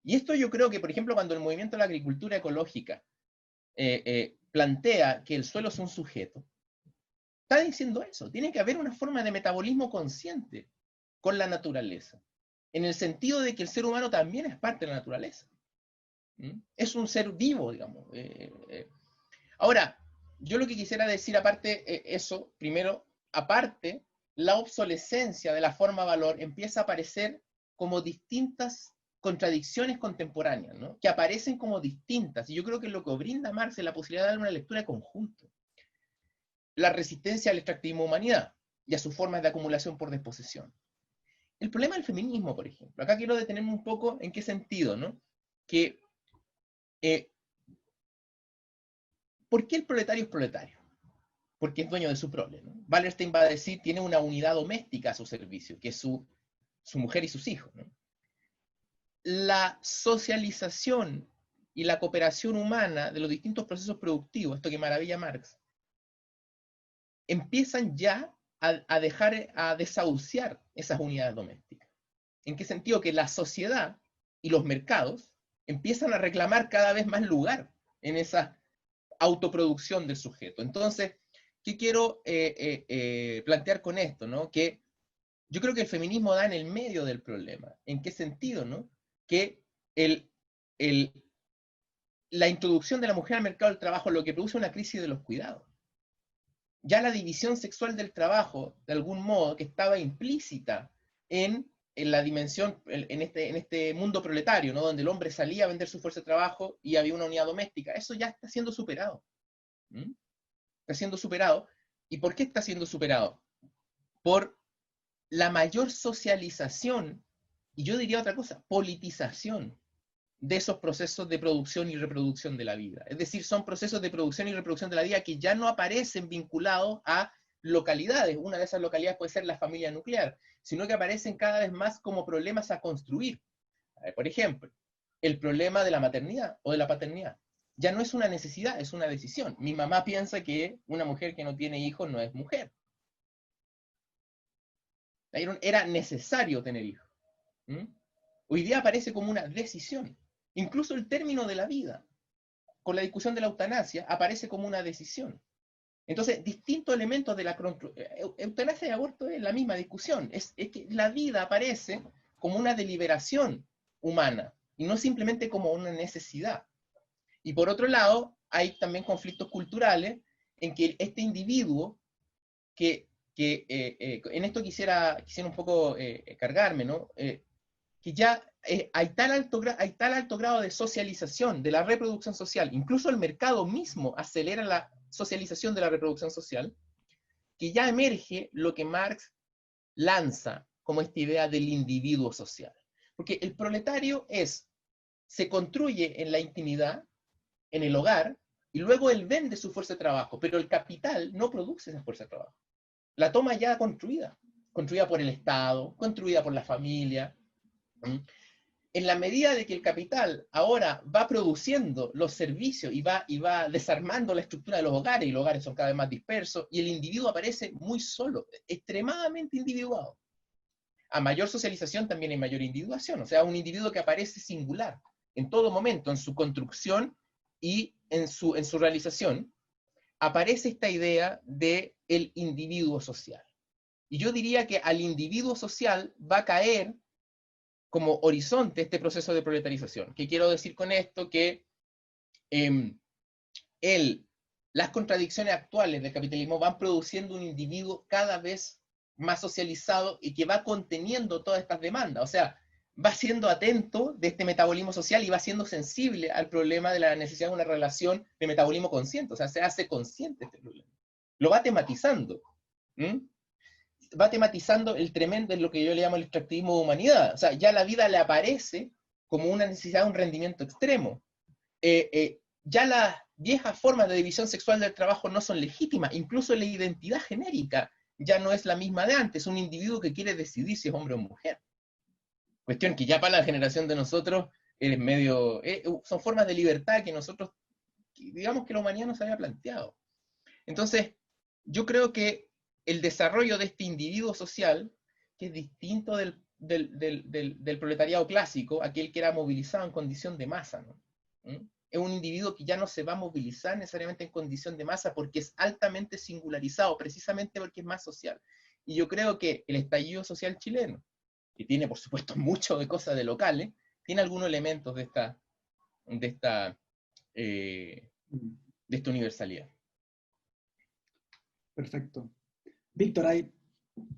Y esto yo creo que, por ejemplo, cuando el movimiento de la agricultura ecológica plantea que el suelo es un sujeto, está diciendo eso. Tiene que haber una forma de metabolismo consciente con la naturaleza. en el sentido de que el ser humano también es parte de la naturaleza. Es un ser vivo, digamos. Ahora, yo lo que quisiera decir aparte, eso, primero, aparte, la obsolescencia de la forma valor empieza a aparecer como distintas contradicciones contemporáneas, ¿no? Que aparecen como distintas, y yo creo que lo que brinda Marx es la posibilidad de dar una lectura de conjunto. La resistencia al extractivismo humanidad y a sus formas de acumulación por desposesión. El problema del feminismo, por ejemplo, acá quiero detenerme un poco en qué sentido, ¿no? Que, ¿por qué el proletario es proletario? Porque es dueño de su prole, ¿no? Wallerstein va a decir, tiene una unidad doméstica a su servicio, que es su mujer y sus hijos, ¿no? La socialización y la cooperación humana de los distintos procesos productivos, esto que maravilla Marx, empiezan ya a dejar, a desahuciar esas unidades domésticas. ¿En qué sentido? Que la sociedad y los mercados empiezan a reclamar cada vez más lugar en esa autoproducción del sujeto. Entonces, ¿qué quiero plantear con esto? ¿No? Que yo creo que el feminismo da en el medio del problema. ¿En qué sentido? ¿No? Que la introducción de la mujer al mercado del trabajo lo que produce una crisis de los cuidados. Ya la división sexual del trabajo, de algún modo, que estaba implícita en la dimensión, en este mundo proletario, ¿no? Donde el hombre salía a vender su fuerza de trabajo y había una unidad doméstica, eso ya está siendo superado. Está siendo superado. ¿Y por qué está siendo superado? Por la mayor socialización, y yo diría otra cosa, politización de esos procesos de producción y reproducción de la vida. Es decir, son procesos de producción y reproducción de la vida que ya no aparecen vinculados a localidades. Una de esas localidades puede ser la familia nuclear, sino que aparecen cada vez más como problemas a construir. Por ejemplo, el problema de la maternidad o de la paternidad. Ya no es una necesidad, es una decisión. Mi mamá piensa que una mujer que no tiene hijos no es mujer. Era necesario tener hijos. Hoy día aparece como una decisión. Incluso el término de la vida, con la discusión de la eutanasia, aparece como una decisión. Entonces, distintos elementos de la eutanasia y aborto es la misma discusión. Es que la vida aparece como una deliberación humana y no simplemente como una necesidad. Y por otro lado, hay también conflictos culturales en que este individuo que en esto quisiera un poco cargarme, ¿no? Que ya hay tal alto grado de socialización, de la reproducción social, incluso el mercado mismo acelera la socialización de la reproducción social, que ya emerge lo que Marx lanza como esta idea del individuo social. Porque el proletario se construye en la intimidad, en el hogar, y luego él vende su fuerza de trabajo, pero el capital no produce esa fuerza de trabajo. La toma ya construida por el Estado, construida por la familia. En la medida de que el capital ahora va produciendo los servicios y va desarmando la estructura de los hogares, y los hogares son cada vez más dispersos, y el individuo aparece muy solo, extremadamente individuado. A mayor socialización también hay mayor individuación, o sea, un individuo que aparece singular en todo momento, en su construcción y en su realización, aparece esta idea de el individuo social. Y yo diría que al individuo social va a caer como horizonte este proceso de proletarización. ¿Qué quiero decir con esto? Que las contradicciones actuales del capitalismo van produciendo un individuo cada vez más socializado y que va conteniendo todas estas demandas. O sea, va siendo atento de este metabolismo social y va siendo sensible al problema de la necesidad de una relación de metabolismo consciente. O sea, se hace consciente este problema. Lo va tematizando. Va tematizando el tremendo, es lo que yo le llamo el extractivismo de humanidad. O sea, ya la vida le aparece como una necesidad de un rendimiento extremo. Ya las viejas formas de división sexual del trabajo no son legítimas. Incluso la identidad genérica ya no es la misma de antes. Un individuo que quiere decidir si es hombre o mujer. Cuestión que ya para la generación de nosotros es medio... son formas de libertad que nosotros, digamos que la humanidad no se había planteado. Entonces, yo creo que el desarrollo de este individuo social, que es distinto del proletariado clásico, aquel que era movilizado en condición de masa, ¿no? Es un individuo que ya no se va a movilizar necesariamente en condición de masa porque es altamente singularizado, precisamente porque es más social. Y yo creo que el estallido social chileno, que tiene por supuesto mucho de cosas de locales, tiene algunos elementos de esta universalidad. Perfecto. Víctor,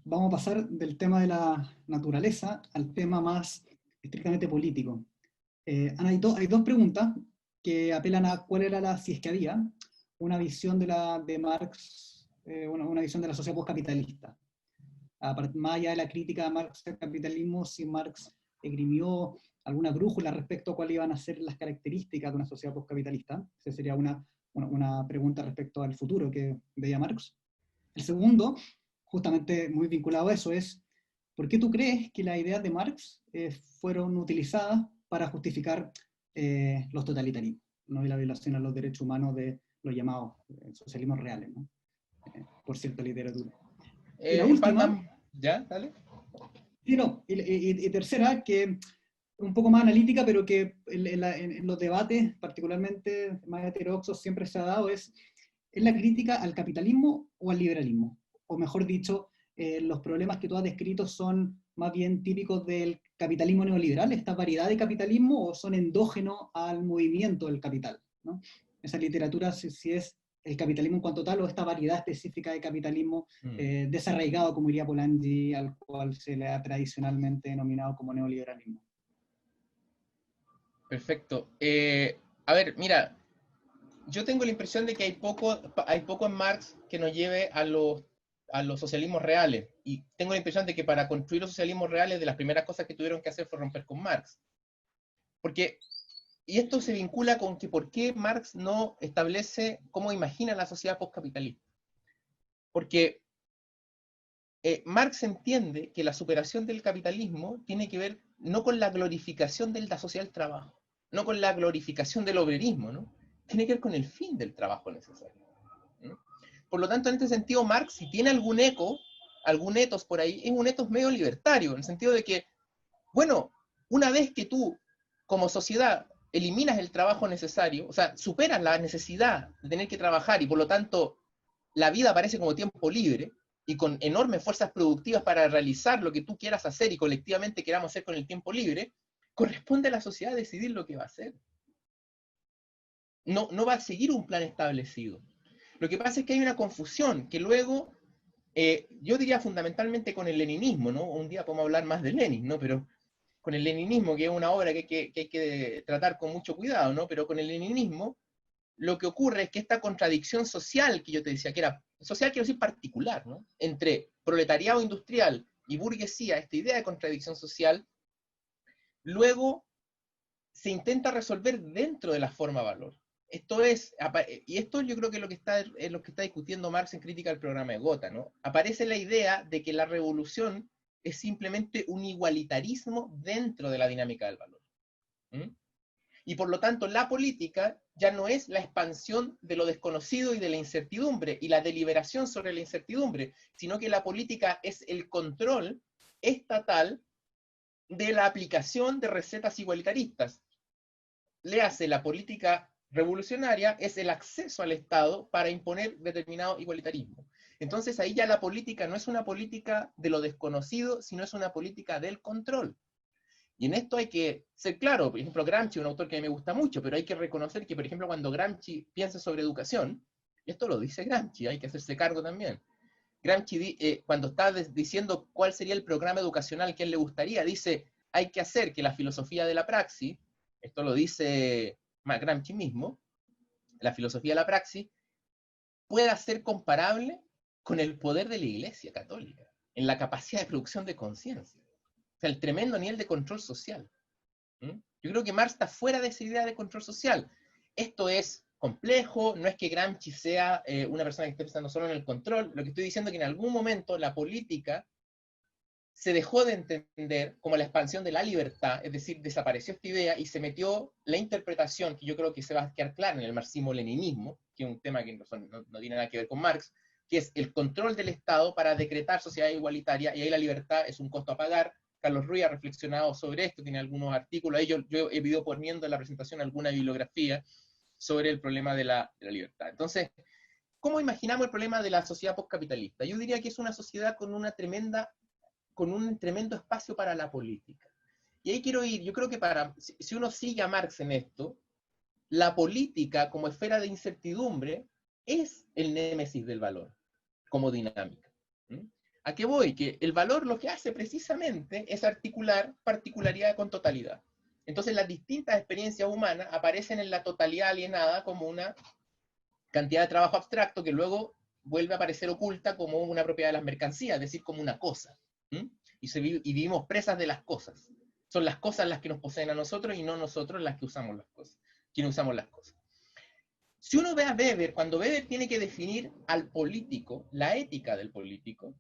vamos a pasar del tema de la naturaleza al tema más estrictamente político. Ana, hay dos preguntas que apelan a cuál era si es que había, una visión de Marx, una visión de la sociedad postcapitalista. Más allá de la crítica de Marx al capitalismo, si Marx esgrimió alguna brújula respecto a cuáles iban a ser las características de una sociedad postcapitalista. Esa sería una pregunta respecto al futuro que veía Marx. El segundo, justamente muy vinculado a eso, es ¿por qué tú crees que las ideas de Marx fueron utilizadas para justificar los totalitarismos, ¿no? Y la violación a los derechos humanos de los llamados socialismos reales, ¿no? Por cierta literatura. Y la última... ¿Ya? Dale. Sí, no, y tercera, que un poco más analítica, pero que en los debates, particularmente más heterodoxos, siempre se ha dado, ¿es la crítica al capitalismo o al liberalismo? O mejor dicho, los problemas que tú has descrito son más bien típicos del capitalismo neoliberal, esta variedad de capitalismo, o son endógenos al movimiento del capital, ¿no? Esa literatura, si es el capitalismo en cuanto tal, o esta variedad específica de capitalismo desarraigado, como diría Polanyi, al cual se le ha tradicionalmente denominado como neoliberalismo. Perfecto. A ver, mira, yo tengo la impresión de que hay poco en Marx que nos lleve a los socialismos reales. Y tengo la impresión de que para construir los socialismos reales, de las primeras cosas que tuvieron que hacer fue romper con Marx. Y esto se vincula con que por qué Marx no establece cómo imagina la sociedad postcapitalista. Porque Marx entiende que la superación del capitalismo tiene que ver no con la glorificación de la sociedad del trabajo, no con la glorificación del obrerismo, ¿no? Tiene que ver con el fin del trabajo necesario, ¿no? Por lo tanto, en este sentido, Marx, si tiene algún eco, algún etos por ahí, es un etos medio libertario, en el sentido de que, bueno, una vez que tú, como sociedad, eliminas el trabajo necesario, o sea, superas la necesidad de tener que trabajar y por lo tanto la vida aparece como tiempo libre y con enormes fuerzas productivas para realizar lo que tú quieras hacer y colectivamente queramos hacer con el tiempo libre, corresponde a la sociedad decidir lo que va a hacer. No va a seguir un plan establecido. Lo que pasa es que hay una confusión que luego, yo diría fundamentalmente con el leninismo, ¿no? Un día podemos hablar más de Lenin, ¿no? Pero con el leninismo, que es una obra que hay que tratar con mucho cuidado, ¿no? Pero con el leninismo, lo que ocurre es que esta contradicción social que yo te decía, que era social, quiero decir particular, ¿no? Entre proletariado industrial y burguesía, esta idea de contradicción social, luego se intenta resolver dentro de la forma valor. Esto es, y esto yo creo que es lo que está discutiendo Marx en Crítica al programa de Gotha, ¿no? Aparece la idea de que la revolución es simplemente un igualitarismo dentro de la dinámica del valor. Y por lo tanto, la política ya no es la expansión de lo desconocido y de la incertidumbre y la deliberación sobre la incertidumbre, sino que la política es el control estatal de la aplicación de recetas igualitaristas. Léase, la política revolucionaria es el acceso al Estado para imponer determinado igualitarismo. Entonces ahí ya la política no es una política de lo desconocido, sino es una política del control. Y en esto hay que ser claro. Por ejemplo, Gramsci, un autor que a mí me gusta mucho, pero hay que reconocer que, por ejemplo, cuando Gramsci piensa sobre educación, y esto lo dice Gramsci, hay que hacerse cargo también. Gramsci, cuando está diciendo cuál sería el programa educacional que a él le gustaría, dice, hay que hacer que la filosofía de la praxis, esto lo dice Gramsci mismo, la filosofía de la praxis, pueda ser comparable con el poder de la Iglesia Católica, en la capacidad de producción de conciencia. O sea, el tremendo nivel de control social. Yo creo que Marx está fuera de esa idea de control social. Esto es complejo, no es que Gramsci sea una persona que esté pensando solo en el control. Lo que estoy diciendo es que en algún momento la política se dejó de entender como la expansión de la libertad, es decir, desapareció esta idea y se metió la interpretación, que yo creo que se va a quedar clara en el marxismo-leninismo, que es un tema que no tiene nada que ver con Marx, que es el control del Estado para decretar sociedad igualitaria, y ahí la libertad es un costo a pagar. Carlos Ruiz ha reflexionado sobre esto, tiene algunos artículos, ahí yo he ido poniendo en la presentación alguna bibliografía sobre el problema de la libertad. Entonces, ¿cómo imaginamos el problema de la sociedad postcapitalista? Yo diría que es una sociedad con una tremenda con un tremendo espacio para la política. Y ahí quiero ir, yo creo que si uno sigue a Marx en esto, la política como esfera de incertidumbre es el némesis del valor, como dinámica. ¿A qué voy? Que el valor lo que hace precisamente es articular particularidad con totalidad. Entonces las distintas experiencias humanas aparecen en la totalidad alienada como una cantidad de trabajo abstracto que luego vuelve a aparecer oculta como una propiedad de las mercancías, es decir, como una cosa. Y vivimos presas de las cosas. Son las cosas las que nos poseen a nosotros y no nosotros las que usamos las cosas. Quienes usamos las cosas. Si uno ve a Weber, cuando Weber tiene que definir al político, la ética del político,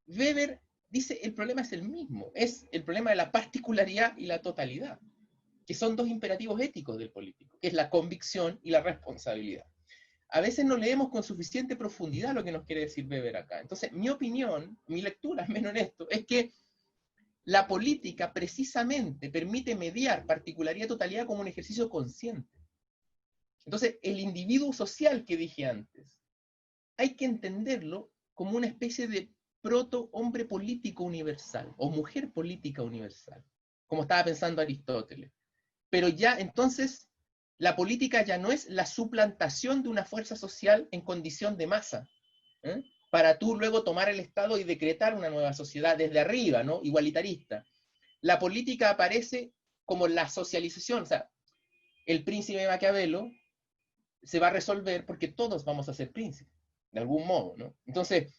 Weber dice el problema es el mismo, es el problema de la particularidad y la totalidad, que son dos imperativos éticos del político, que es la convicción y la responsabilidad. A veces no leemos con suficiente profundidad lo que nos quiere decir Weber acá. Entonces, mi opinión, mi lectura, menos en esto, es que la política precisamente permite mediar particularidad y totalidad como un ejercicio consciente. Entonces, el individuo social que dije antes, hay que entenderlo como una especie de proto-hombre político universal, o mujer política universal, como estaba pensando Aristóteles. Pero ya, entonces, la política ya no es la suplantación de una fuerza social en condición de masa, para tú luego tomar el Estado y decretar una nueva sociedad desde arriba, ¿no? Igualitarista. La política aparece como la socialización, o sea, el príncipe de Maquiavelo se va a resolver porque todos vamos a ser príncipes, de algún modo, ¿no? Entonces,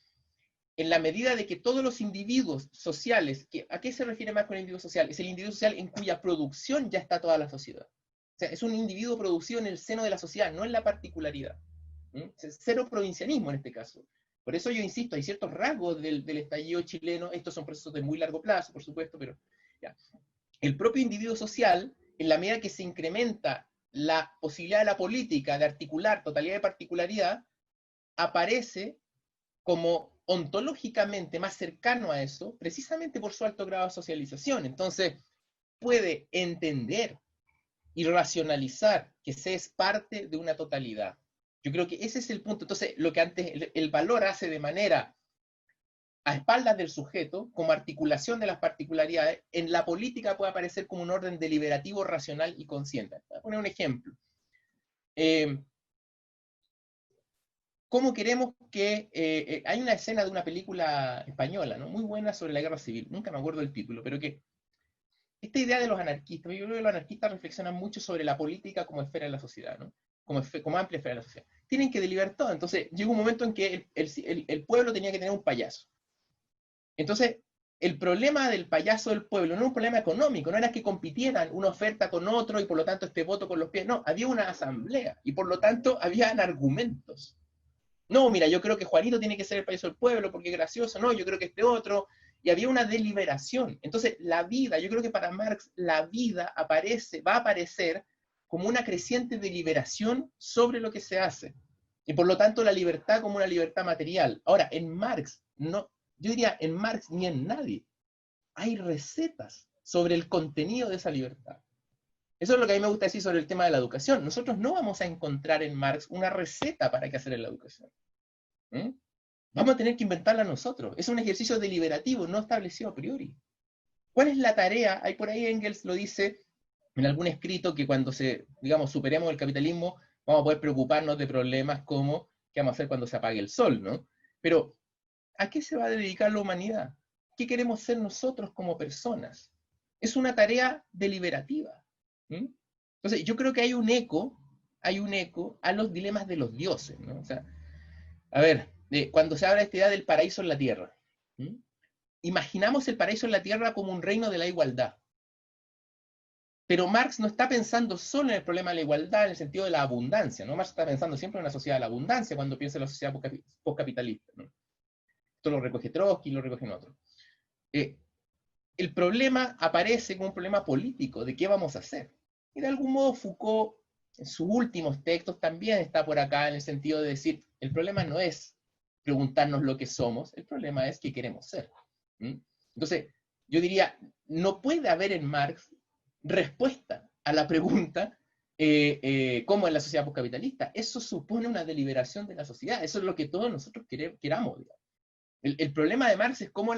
en la medida de que todos los individuos sociales, ¿a qué se refiere más con el individuo social? Es el individuo social en cuya producción ya está toda la sociedad. O sea, es un individuo producido en el seno de la sociedad, no en la particularidad. Cero provincianismo en este caso. Por eso yo insisto, hay ciertos rasgos del estallido chileno, estos son procesos de muy largo plazo, por supuesto, pero ya. El propio individuo social, en la medida que se incrementa la posibilidad de la política de articular totalidad de particularidad, aparece como ontológicamente más cercano a eso, precisamente por su alto grado de socialización. Entonces, puede entender y racionalizar que se es parte de una totalidad. Yo creo que ese es el punto. Entonces, lo que antes el valor hace de manera a espaldas del sujeto, como articulación de las particularidades, en la política puede aparecer como un orden deliberativo, racional y consciente. Voy a poner un ejemplo. ¿Cómo queremos que... hay una escena de una película española, ¿no? Muy buena sobre la guerra civil, nunca me acuerdo del título, pero que esta idea de los anarquistas, yo creo que los anarquistas reflexionan mucho sobre la política como esfera de la sociedad, ¿no? Como amplia esfera de la sociedad. Tienen que deliberar todo. Entonces, llegó un momento en que el pueblo tenía que tener un payaso. Entonces, el problema del payaso del pueblo no era un problema económico, no era que compitieran una oferta con otro y por lo tanto este voto con los pies. No, había una asamblea y por lo tanto habían argumentos. No, mira, yo creo que Juanito tiene que ser el payaso del pueblo porque es gracioso. No, yo creo que este otro. Y había una deliberación. Entonces, la vida, yo creo que para Marx, la vida va a aparecer como una creciente deliberación sobre lo que se hace. Y por lo tanto, la libertad como una libertad material. Ahora, en Marx, no, yo diría en Marx ni en nadie, hay recetas sobre el contenido de esa libertad. Eso es lo que a mí me gusta decir sobre el tema de la educación. Nosotros no vamos a encontrar en Marx una receta para qué hacer en la educación. Vamos a tener que inventarla nosotros. Es un ejercicio deliberativo, no establecido a priori. ¿Cuál es la tarea? Ahí por ahí Engels lo dice en algún escrito que cuando superemos el capitalismo, vamos a poder preocuparnos de problemas como qué vamos a hacer cuando se apague el sol, ¿no? Pero, ¿a qué se va a dedicar la humanidad? ¿Qué queremos ser nosotros como personas? Es una tarea deliberativa. Entonces, yo creo que hay un eco a los dilemas de los dioses, ¿no? O sea, a ver, cuando se habla de esta idea del paraíso en la tierra, imaginamos el paraíso en la tierra como un reino de la igualdad. Pero Marx no está pensando solo en el problema de la igualdad en el sentido de la abundancia, ¿no? Marx está pensando siempre en una sociedad de la abundancia cuando piensa en la sociedad postcapitalista, ¿no? Esto lo recoge Trotsky y lo recogen otros. El problema aparece como un problema político, de qué vamos a hacer. Y de algún modo Foucault, en sus últimos textos, también está por acá en el sentido de decir, el problema no es preguntarnos lo que somos, el problema es qué queremos ser. Entonces, yo diría, no puede haber en Marx respuesta a la pregunta cómo es la sociedad postcapitalista. Eso supone una deliberación de la sociedad, eso es lo que todos nosotros queramos, digamos. El problema de Marx es cómo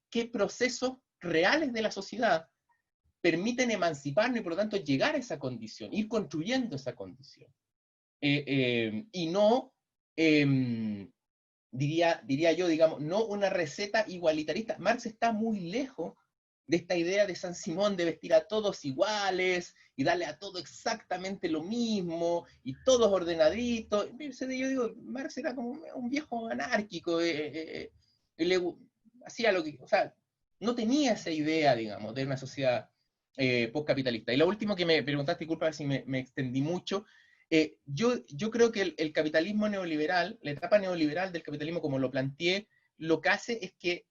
qué procesos reales de la sociedad permiten emanciparnos y por lo tanto llegar a esa condición, ir construyendo esa condición. Y no, diría yo, digamos, no una receta igualitarista. Marx está muy lejos de esta idea de San Simón de vestir a todos iguales y darle a todo exactamente lo mismo y todos ordenaditos. Yo digo, Marx era como un viejo anárquico, hacía lo que, o sea, no tenía esa idea, digamos, de una sociedad postcapitalista. Y lo último que me preguntaste, disculpa si me extendí mucho, yo creo que el capitalismo neoliberal, la etapa neoliberal del capitalismo como lo planteé, lo que hace es que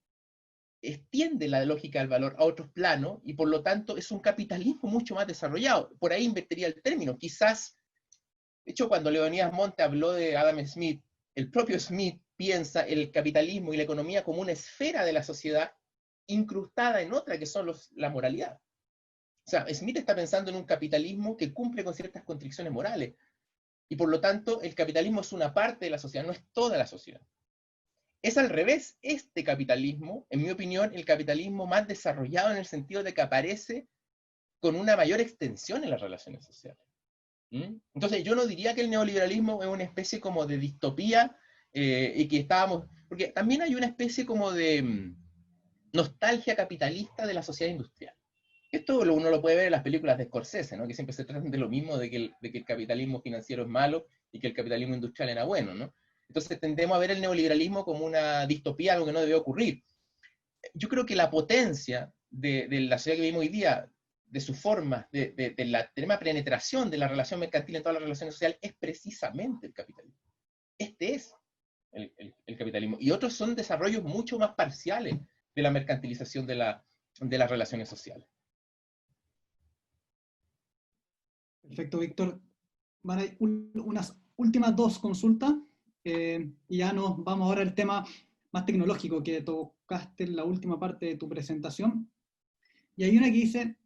extiende la lógica del valor a otros planos y por lo tanto es un capitalismo mucho más desarrollado. Por ahí invertiría el término. Quizás, de hecho, cuando Leonidas Monte habló de Adam Smith, el propio Smith piensa el capitalismo y la economía como una esfera de la sociedad incrustada en otra que son la moralidad. O sea, Smith está pensando en un capitalismo que cumple con ciertas constricciones morales. Y por lo tanto, el capitalismo es una parte de la sociedad, no es toda la sociedad. Es al revés, este capitalismo, en mi opinión, el capitalismo más desarrollado en el sentido de que aparece con una mayor extensión en las relaciones sociales. Entonces, yo no diría que el neoliberalismo es una especie como de distopía y que estábamos... Porque también hay una especie como de nostalgia capitalista de la sociedad industrial. Esto uno lo puede ver en las películas de Scorsese, ¿no? Que siempre se tratan de lo mismo, de que el capitalismo financiero es malo y que el capitalismo industrial era bueno, ¿no? Entonces tendemos a ver el neoliberalismo como una distopía, algo que no debe ocurrir. Yo creo que la potencia de la sociedad que vivimos hoy día, de sus formas, de la extrema penetración de la relación mercantil en todas las relaciones sociales, es precisamente el capitalismo. Este es el capitalismo. Y otros son desarrollos mucho más parciales de la mercantilización de las relaciones sociales. Perfecto, Víctor. Van a ir unas últimas dos consultas y ya nos vamos ahora al tema más tecnológico que tocaste en la última parte de tu presentación. Y hay una que dice,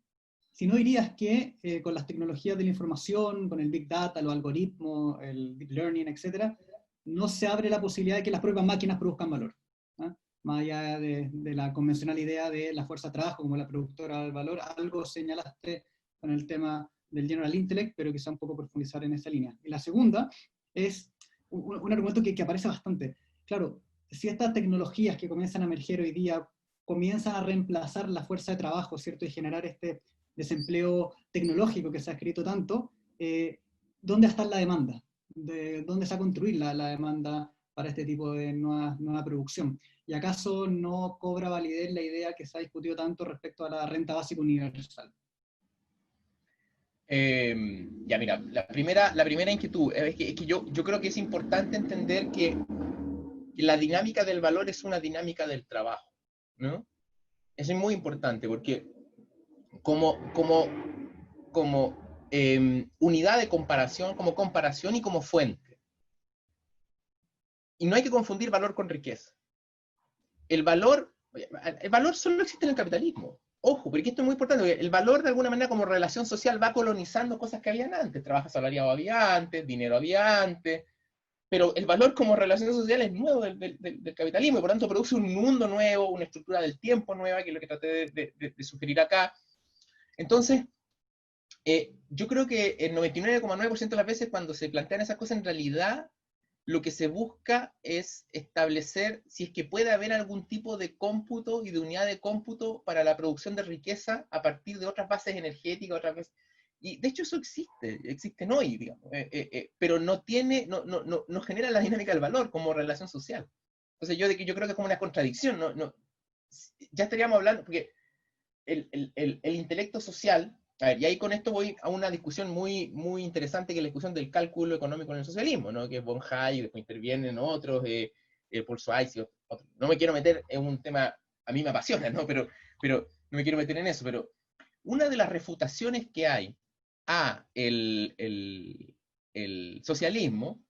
si no dirías que con las tecnologías de la información, con el Big Data, los algoritmos, el Deep Learning, etcétera, no se abre la posibilidad de que las propias máquinas produzcan valor. ¿Eh? Más allá de la convencional idea de la fuerza de trabajo como la productora del valor, algo señalaste con el tema del General Intellect, pero quizá un poco profundizar en esa línea. Y la segunda es un argumento que aparece bastante. Claro, si estas tecnologías que comienzan a emerger hoy día comienzan a reemplazar la fuerza de trabajo, ¿cierto? Y generar este desempleo tecnológico que se ha escrito tanto, ¿dónde está la demanda? ¿Dónde se va a construir la demanda para este tipo de nueva producción? ¿Y acaso no cobra validez la idea que se ha discutido tanto respecto a la renta básica universal? Ya mira, la primera inquietud es que yo creo que es importante entender que la dinámica del valor es una dinámica del trabajo, ¿no? Eso es muy importante porque como unidad de comparación, como comparación y como fuente. Y no hay que confundir valor con riqueza. El valor solo existe en el capitalismo. Ojo, porque esto es muy importante, porque el valor de alguna manera como relación social va colonizando cosas que habían antes. Trabajo asalariado había antes, dinero había antes, pero el valor como relación social es nuevo del capitalismo y por tanto produce un mundo nuevo, una estructura del tiempo nueva, que es lo que traté de sugerir acá. Entonces, yo creo que el 99,9% de las veces cuando se plantean esas cosas, en realidad lo que se busca es establecer si es que puede haber algún tipo de cómputo y de unidad de cómputo para la producción de riqueza a partir de otras bases energéticas, otras bases. Y de hecho eso existen hoy, digamos, pero no genera la dinámica del valor como relación social. Entonces yo creo que es como una contradicción, ya estaríamos hablando, porque el intelecto social, a ver, y ahí con esto voy a una discusión muy, muy interesante, que es la discusión del cálculo económico en el socialismo, ¿no? Que es von Hayek, después intervienen otros, Paul Schwartz y otros. No me quiero meter en un tema, a mí me apasiona, ¿no? Pero no me quiero meter en eso, pero una de las refutaciones que hay a el socialismo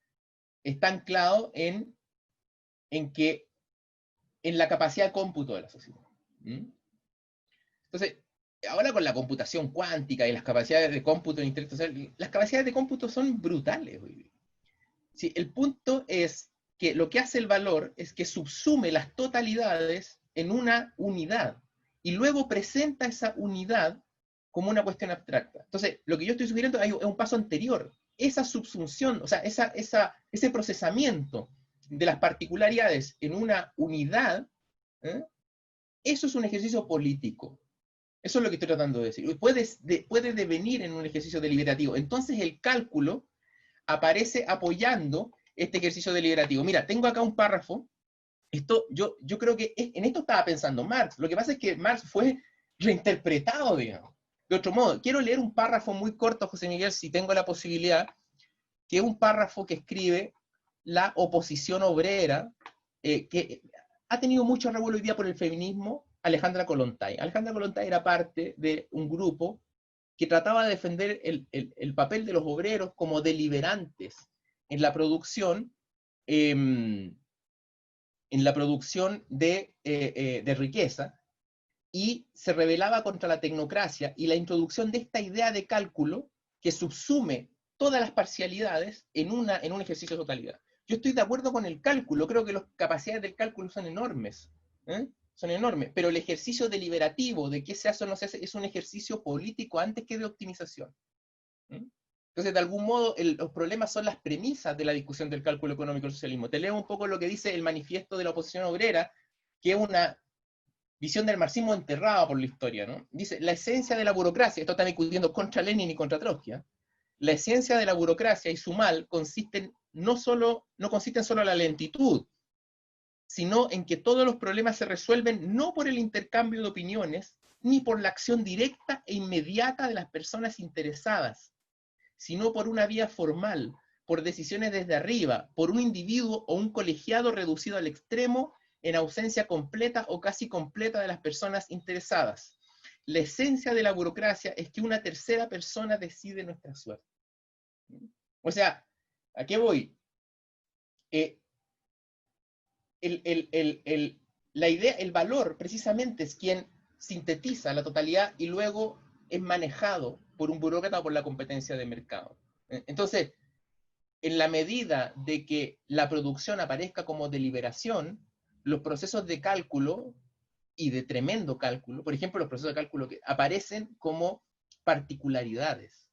está anclado en la capacidad de cómputo de la sociedad. Entonces, ahora con la computación cuántica y las capacidades de cómputo en intelecto social, las capacidades de cómputo son brutales hoy día. Sí, el punto es que lo que hace el valor es que subsume las totalidades en una unidad y luego presenta esa unidad como una cuestión abstracta. Entonces, lo que yo estoy sugiriendo es un paso anterior. Esa subsunción, o sea, ese procesamiento de las particularidades en una unidad, ¿eh? Eso es un ejercicio político. Eso es lo que estoy tratando de decir. Puede devenir en un ejercicio deliberativo. Entonces el cálculo aparece apoyando este ejercicio deliberativo. Mira, tengo acá un párrafo. Yo creo que en esto estaba pensando Marx. Lo que pasa es que Marx fue reinterpretado, digamos. De otro modo, quiero leer un párrafo muy corto, José Miguel, si tengo la posibilidad, que es un párrafo que escribe la oposición obrera, que ha tenido mucho revuelo hoy día por el feminismo, Alejandra Kollontai. Alejandra Kollontai era parte de un grupo que trataba de defender el papel de los obreros como deliberantes en la producción, de riqueza, y se rebelaba contra la tecnocracia y la introducción de esta idea de cálculo que subsume todas las parcialidades en un ejercicio de totalidad. Yo estoy de acuerdo con el cálculo, creo que las capacidades del cálculo son enormes, son enormes, pero el ejercicio deliberativo de qué se hace o no se hace es un ejercicio político antes que de optimización. Entonces, de algún modo, los problemas son las premisas de la discusión del cálculo económico del socialismo. Te leo un poco lo que dice el manifiesto de la oposición obrera, que es una visión del marxismo enterrada por la historia, ¿no? Dice, la esencia de la burocracia, esto está discutiendo contra Lenin y contra Trotsky, la esencia de la burocracia y su mal no consisten solo en la lentitud, sino en que todos los problemas se resuelven no por el intercambio de opiniones, ni por la acción directa e inmediata de las personas interesadas, sino por una vía formal, por decisiones desde arriba, por un individuo o un colegiado reducido al extremo en ausencia completa o casi completa de las personas interesadas. La esencia de la burocracia es que una tercera persona decide nuestra suerte. O sea, ¿a qué voy? La idea, el valor, precisamente, es quien sintetiza la totalidad y luego es manejado por un burócrata o por la competencia de mercado. Entonces, en la medida de que la producción aparezca como deliberación, los procesos de cálculo y de tremendo cálculo, por ejemplo, los procesos de cálculo que aparecen como particularidades.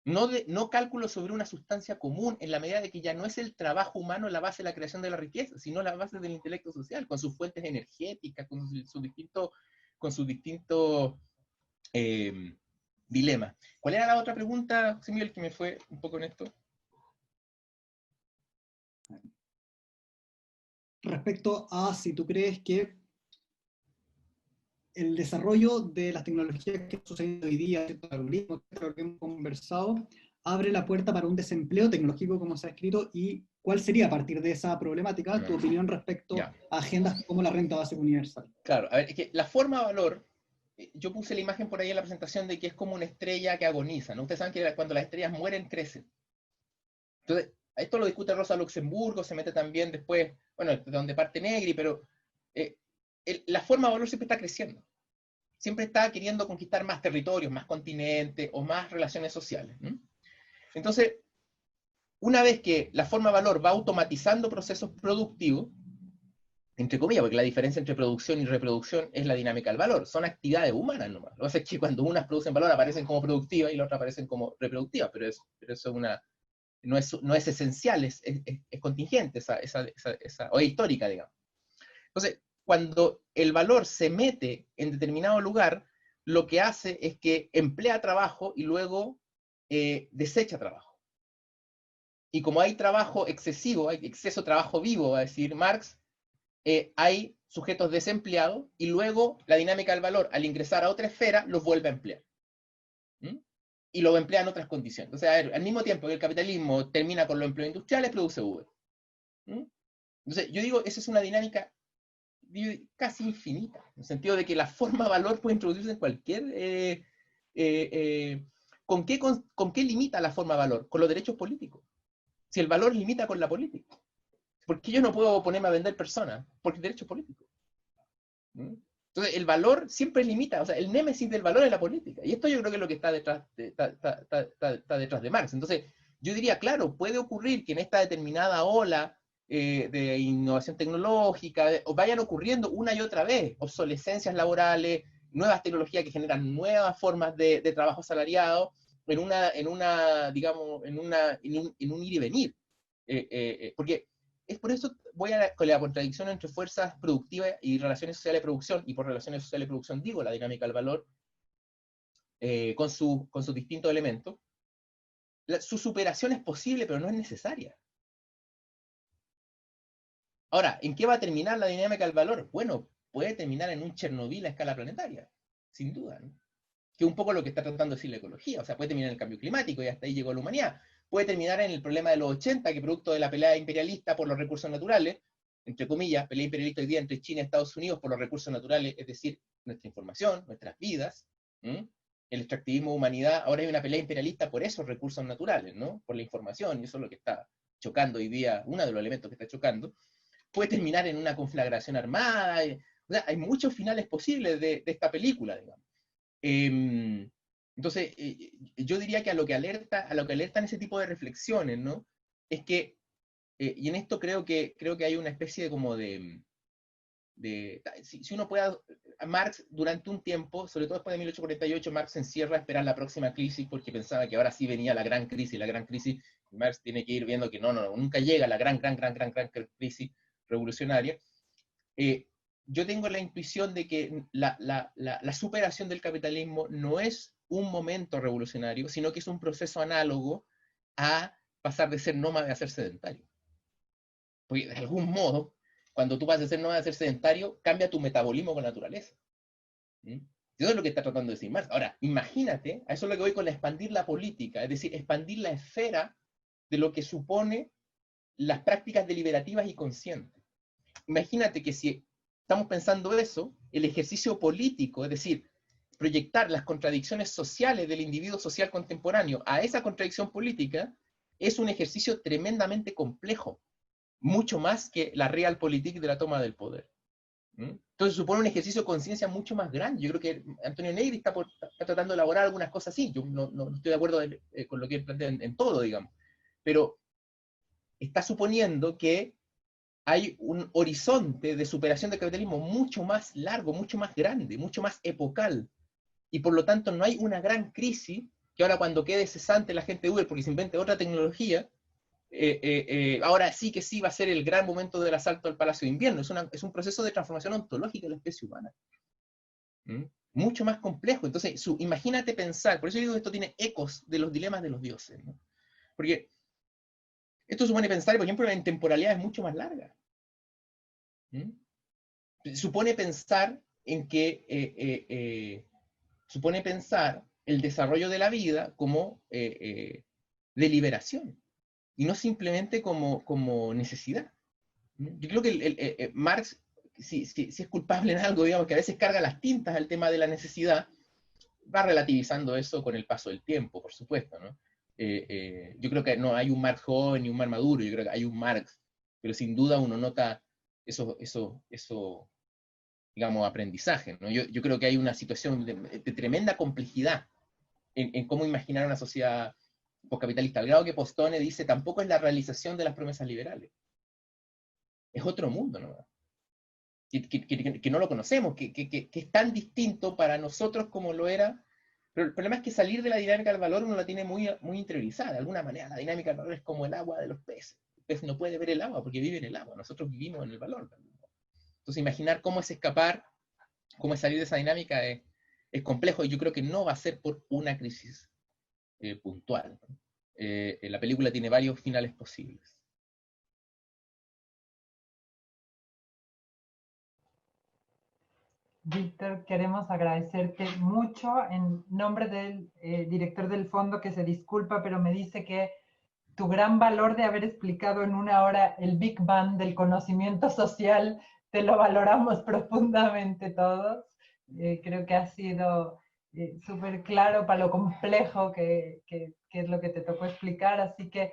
No cálculo sobre una sustancia común, en la medida de que ya no es el trabajo humano la base de la creación de la riqueza, sino la base del intelecto social, con sus fuentes energéticas, con sus distintos dilemas. ¿Cuál era la otra pregunta, José Miguel, que me fue un poco en esto? Respecto a si tú crees que el desarrollo de las tecnologías que está sucediendo hoy día, el algoritmo, lo que hemos conversado, abre la puerta para un desempleo tecnológico, como se ha escrito, y cuál sería, a partir de esa problemática, tu opinión respecto a agendas como la renta básica universal. Claro, a ver, es que la forma de valor, yo puse la imagen por ahí en la presentación de que es como una estrella que agoniza, ¿no? Ustedes saben que cuando las estrellas mueren, crecen. Entonces, esto lo discute Rosa Luxemburgo, se mete también después, bueno, de donde parte Negri, pero la forma de valor siempre está creciendo. Siempre está queriendo conquistar más territorios, más continentes o más relaciones sociales. Entonces, una vez que la forma de valor va automatizando procesos productivos, entre comillas, porque la diferencia entre producción y reproducción es la dinámica del valor, son actividades humanas nomás. Lo que pasa es que cuando unas producen valor aparecen como productivas y las otras aparecen como reproductivas, pero eso no es esencial, es contingente, o es histórica, digamos. Entonces, cuando el valor se mete en determinado lugar, lo que hace es que emplea trabajo y luego desecha trabajo. Y como hay trabajo excesivo, hay exceso de trabajo vivo, va a decir Marx, hay sujetos desempleados y luego la dinámica del valor, al ingresar a otra esfera, los vuelve a emplear. Y lo emplea en otras condiciones. O sea, al mismo tiempo que el capitalismo termina con los empleos industriales, produce Uber. Entonces, yo digo, esa es una dinámica casi infinita, en el sentido de que la forma de valor puede introducirse en cualquier... ¿Con qué limita la forma de valor? Con los derechos políticos. Si el valor limita con la política. ¿Por qué yo no puedo ponerme a vender personas? Porque el derecho es político. Entonces, el valor siempre limita, o sea, el némesis del valor es la política. Y esto yo creo que es lo que está detrás de Marx. Entonces, yo diría, claro, puede ocurrir que en esta determinada ola de innovación tecnológica, o vayan ocurriendo una y otra vez, obsolescencias laborales, nuevas tecnologías que generan nuevas formas de trabajo asalariado, digamos, en un ir y venir. Porque es por eso con la contradicción entre fuerzas productivas y relaciones sociales de producción, y por relaciones sociales de producción digo la dinámica del valor, con sus distintos elementos. Su superación es posible, pero no es necesaria. Ahora, ¿en qué va a terminar la dinámica del valor? Bueno, puede terminar en un Chernobyl a escala planetaria, sin duda, ¿no? Que es un poco lo que está tratando de decir la ecología. O sea, puede terminar en el cambio climático y hasta ahí llegó la humanidad. Puede terminar en el problema de los 80, que producto de la pelea imperialista por los recursos naturales, entre comillas, pelea imperialista hoy día entre China y Estados Unidos por los recursos naturales, es decir, nuestra información, nuestras vidas, el extractivismo de humanidad. Ahora hay una pelea imperialista por esos recursos naturales, ¿no? Por la información, y eso es lo que está chocando hoy día, uno de los elementos que está chocando. Puede terminar en una conflagración armada. O sea, hay muchos finales posibles de esta película, digamos. Entonces, yo diría que a lo que alertan ese tipo de reflexiones, ¿no? Es que, y en esto creo que hay una especie de como si uno puede, Marx durante un tiempo, sobre todo después de 1848, Marx se encierra a esperar la próxima crisis porque pensaba que ahora sí venía la gran crisis, y Marx tiene que ir viendo que no, nunca llega la gran crisis revolucionaria. Yo tengo la intuición de que la superación del capitalismo no es un momento revolucionario, sino que es un proceso análogo a pasar de ser nómada a ser sedentario. Porque de algún modo, cuando tú pasas de ser nómada a ser sedentario, cambia tu metabolismo con la naturaleza. Eso es lo que está tratando de decir Marx. Ahora, imagínate, a eso es lo que voy con expandir la política, es decir, expandir la esfera de lo que supone las prácticas deliberativas y conscientes. Imagínate que si estamos pensando eso, el ejercicio político, es decir, proyectar las contradicciones sociales del individuo social contemporáneo a esa contradicción política, es un ejercicio tremendamente complejo, mucho más que la realpolitik de la toma del poder. Entonces supone un ejercicio de conciencia mucho más grande. Yo creo que Antonio Negri está tratando de elaborar algunas cosas así. Yo no estoy de acuerdo con lo que él plantea en todo, digamos. Pero está suponiendo que hay un horizonte de superación del capitalismo mucho más largo, mucho más grande, mucho más epocal. Y por lo tanto no hay una gran crisis que ahora cuando quede cesante la gente de Uber porque se invente otra tecnología, ahora sí que sí va a ser el gran momento del asalto al Palacio de Invierno. Es un proceso de transformación ontológica de la especie humana. Mucho más complejo. Entonces, imagínate pensar, por eso yo digo que esto tiene ecos de los dilemas de los dioses, ¿no? Porque esto supone pensar, por ejemplo, en temporalidades mucho más largas. Supone pensar en que supone pensar el desarrollo de la vida como deliberación y no simplemente como necesidad. Yo creo que Marx, si es culpable en algo, digamos, que a veces carga las tintas al tema de la necesidad, va relativizando eso con el paso del tiempo, por supuesto, ¿no? Yo creo que no hay un Marx joven ni un Marx maduro, yo creo que hay un Marx, pero sin duda uno nota eso digamos, aprendizaje, ¿no? Yo creo que hay una situación de tremenda complejidad en cómo imaginar una sociedad postcapitalista, al grado que Postone dice, tampoco es la realización de las promesas liberales. Es otro mundo, ¿no? Que no lo conocemos, que es tan distinto para nosotros como lo era. Pero el problema es que salir de la dinámica del valor uno la tiene muy, muy interiorizada. De alguna manera, la dinámica del valor es como el agua de los peces. El pez no puede ver el agua porque vive en el agua. Nosotros vivimos en el valor. Entonces, imaginar cómo es escapar, cómo es salir de esa dinámica es complejo y yo creo que no va a ser por una crisis puntual. La película tiene varios finales posibles. Víctor, queremos agradecerte mucho en nombre del director del fondo, que se disculpa, pero me dice que tu gran valor de haber explicado en una hora el Big Bang del conocimiento social, te lo valoramos profundamente todos. Creo que ha sido súper claro para lo complejo que es lo que te tocó explicar, así que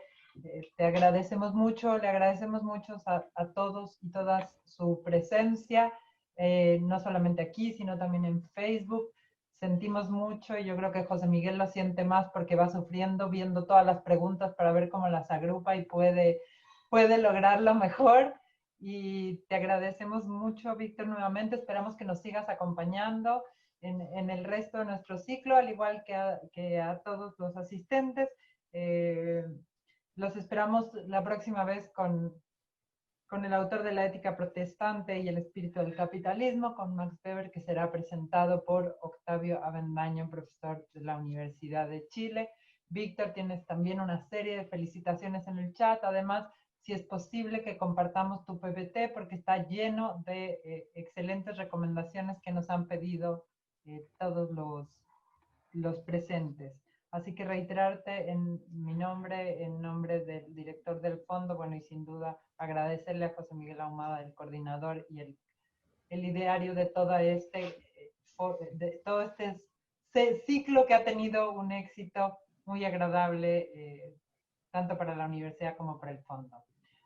te agradecemos mucho, le agradecemos mucho a todos y todas su presencia, no solamente aquí, sino también en Facebook. Sentimos mucho y yo creo que José Miguel lo siente más porque va sufriendo, viendo todas las preguntas para ver cómo las agrupa y puede puede lograrlo mejor. Y te agradecemos mucho, Víctor, nuevamente. Esperamos que nos sigas acompañando en el resto de nuestro ciclo, al igual que a todos los asistentes. Los esperamos la próxima vez con el autor de La ética protestante y el espíritu del capitalismo, con Max Weber, que será presentado por Octavio Avendaño, profesor de la Universidad de Chile. Víctor, tienes también una serie de felicitaciones en el chat. Además, si es posible que compartamos tu PPT, porque está lleno de excelentes recomendaciones que nos han pedido todos los presentes. Así que reiterarte en mi nombre, en nombre del director del fondo, bueno, y sin duda agradecerle a José Miguel Ahumada, el coordinador y el ideario de todo este ciclo que ha tenido un éxito muy agradable, tanto para la universidad como para el fondo.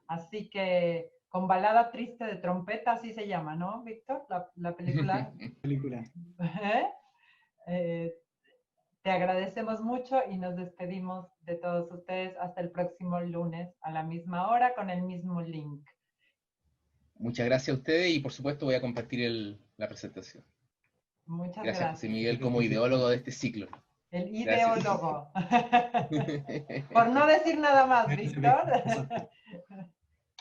Así que, con Balada Triste de Trompeta, así se llama, ¿no, Víctor? La película. Te agradecemos mucho y nos despedimos de todos ustedes hasta el próximo lunes a la misma hora con el mismo link. Muchas gracias a ustedes y por supuesto voy a compartir la presentación. Muchas gracias, José gracias. Miguel, como ideólogo de este ciclo. El ideólogo. Por no decir nada más, Víctor.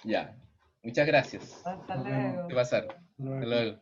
Ya, muchas gracias. Hasta luego. ¿Qué pasaron? Hasta luego.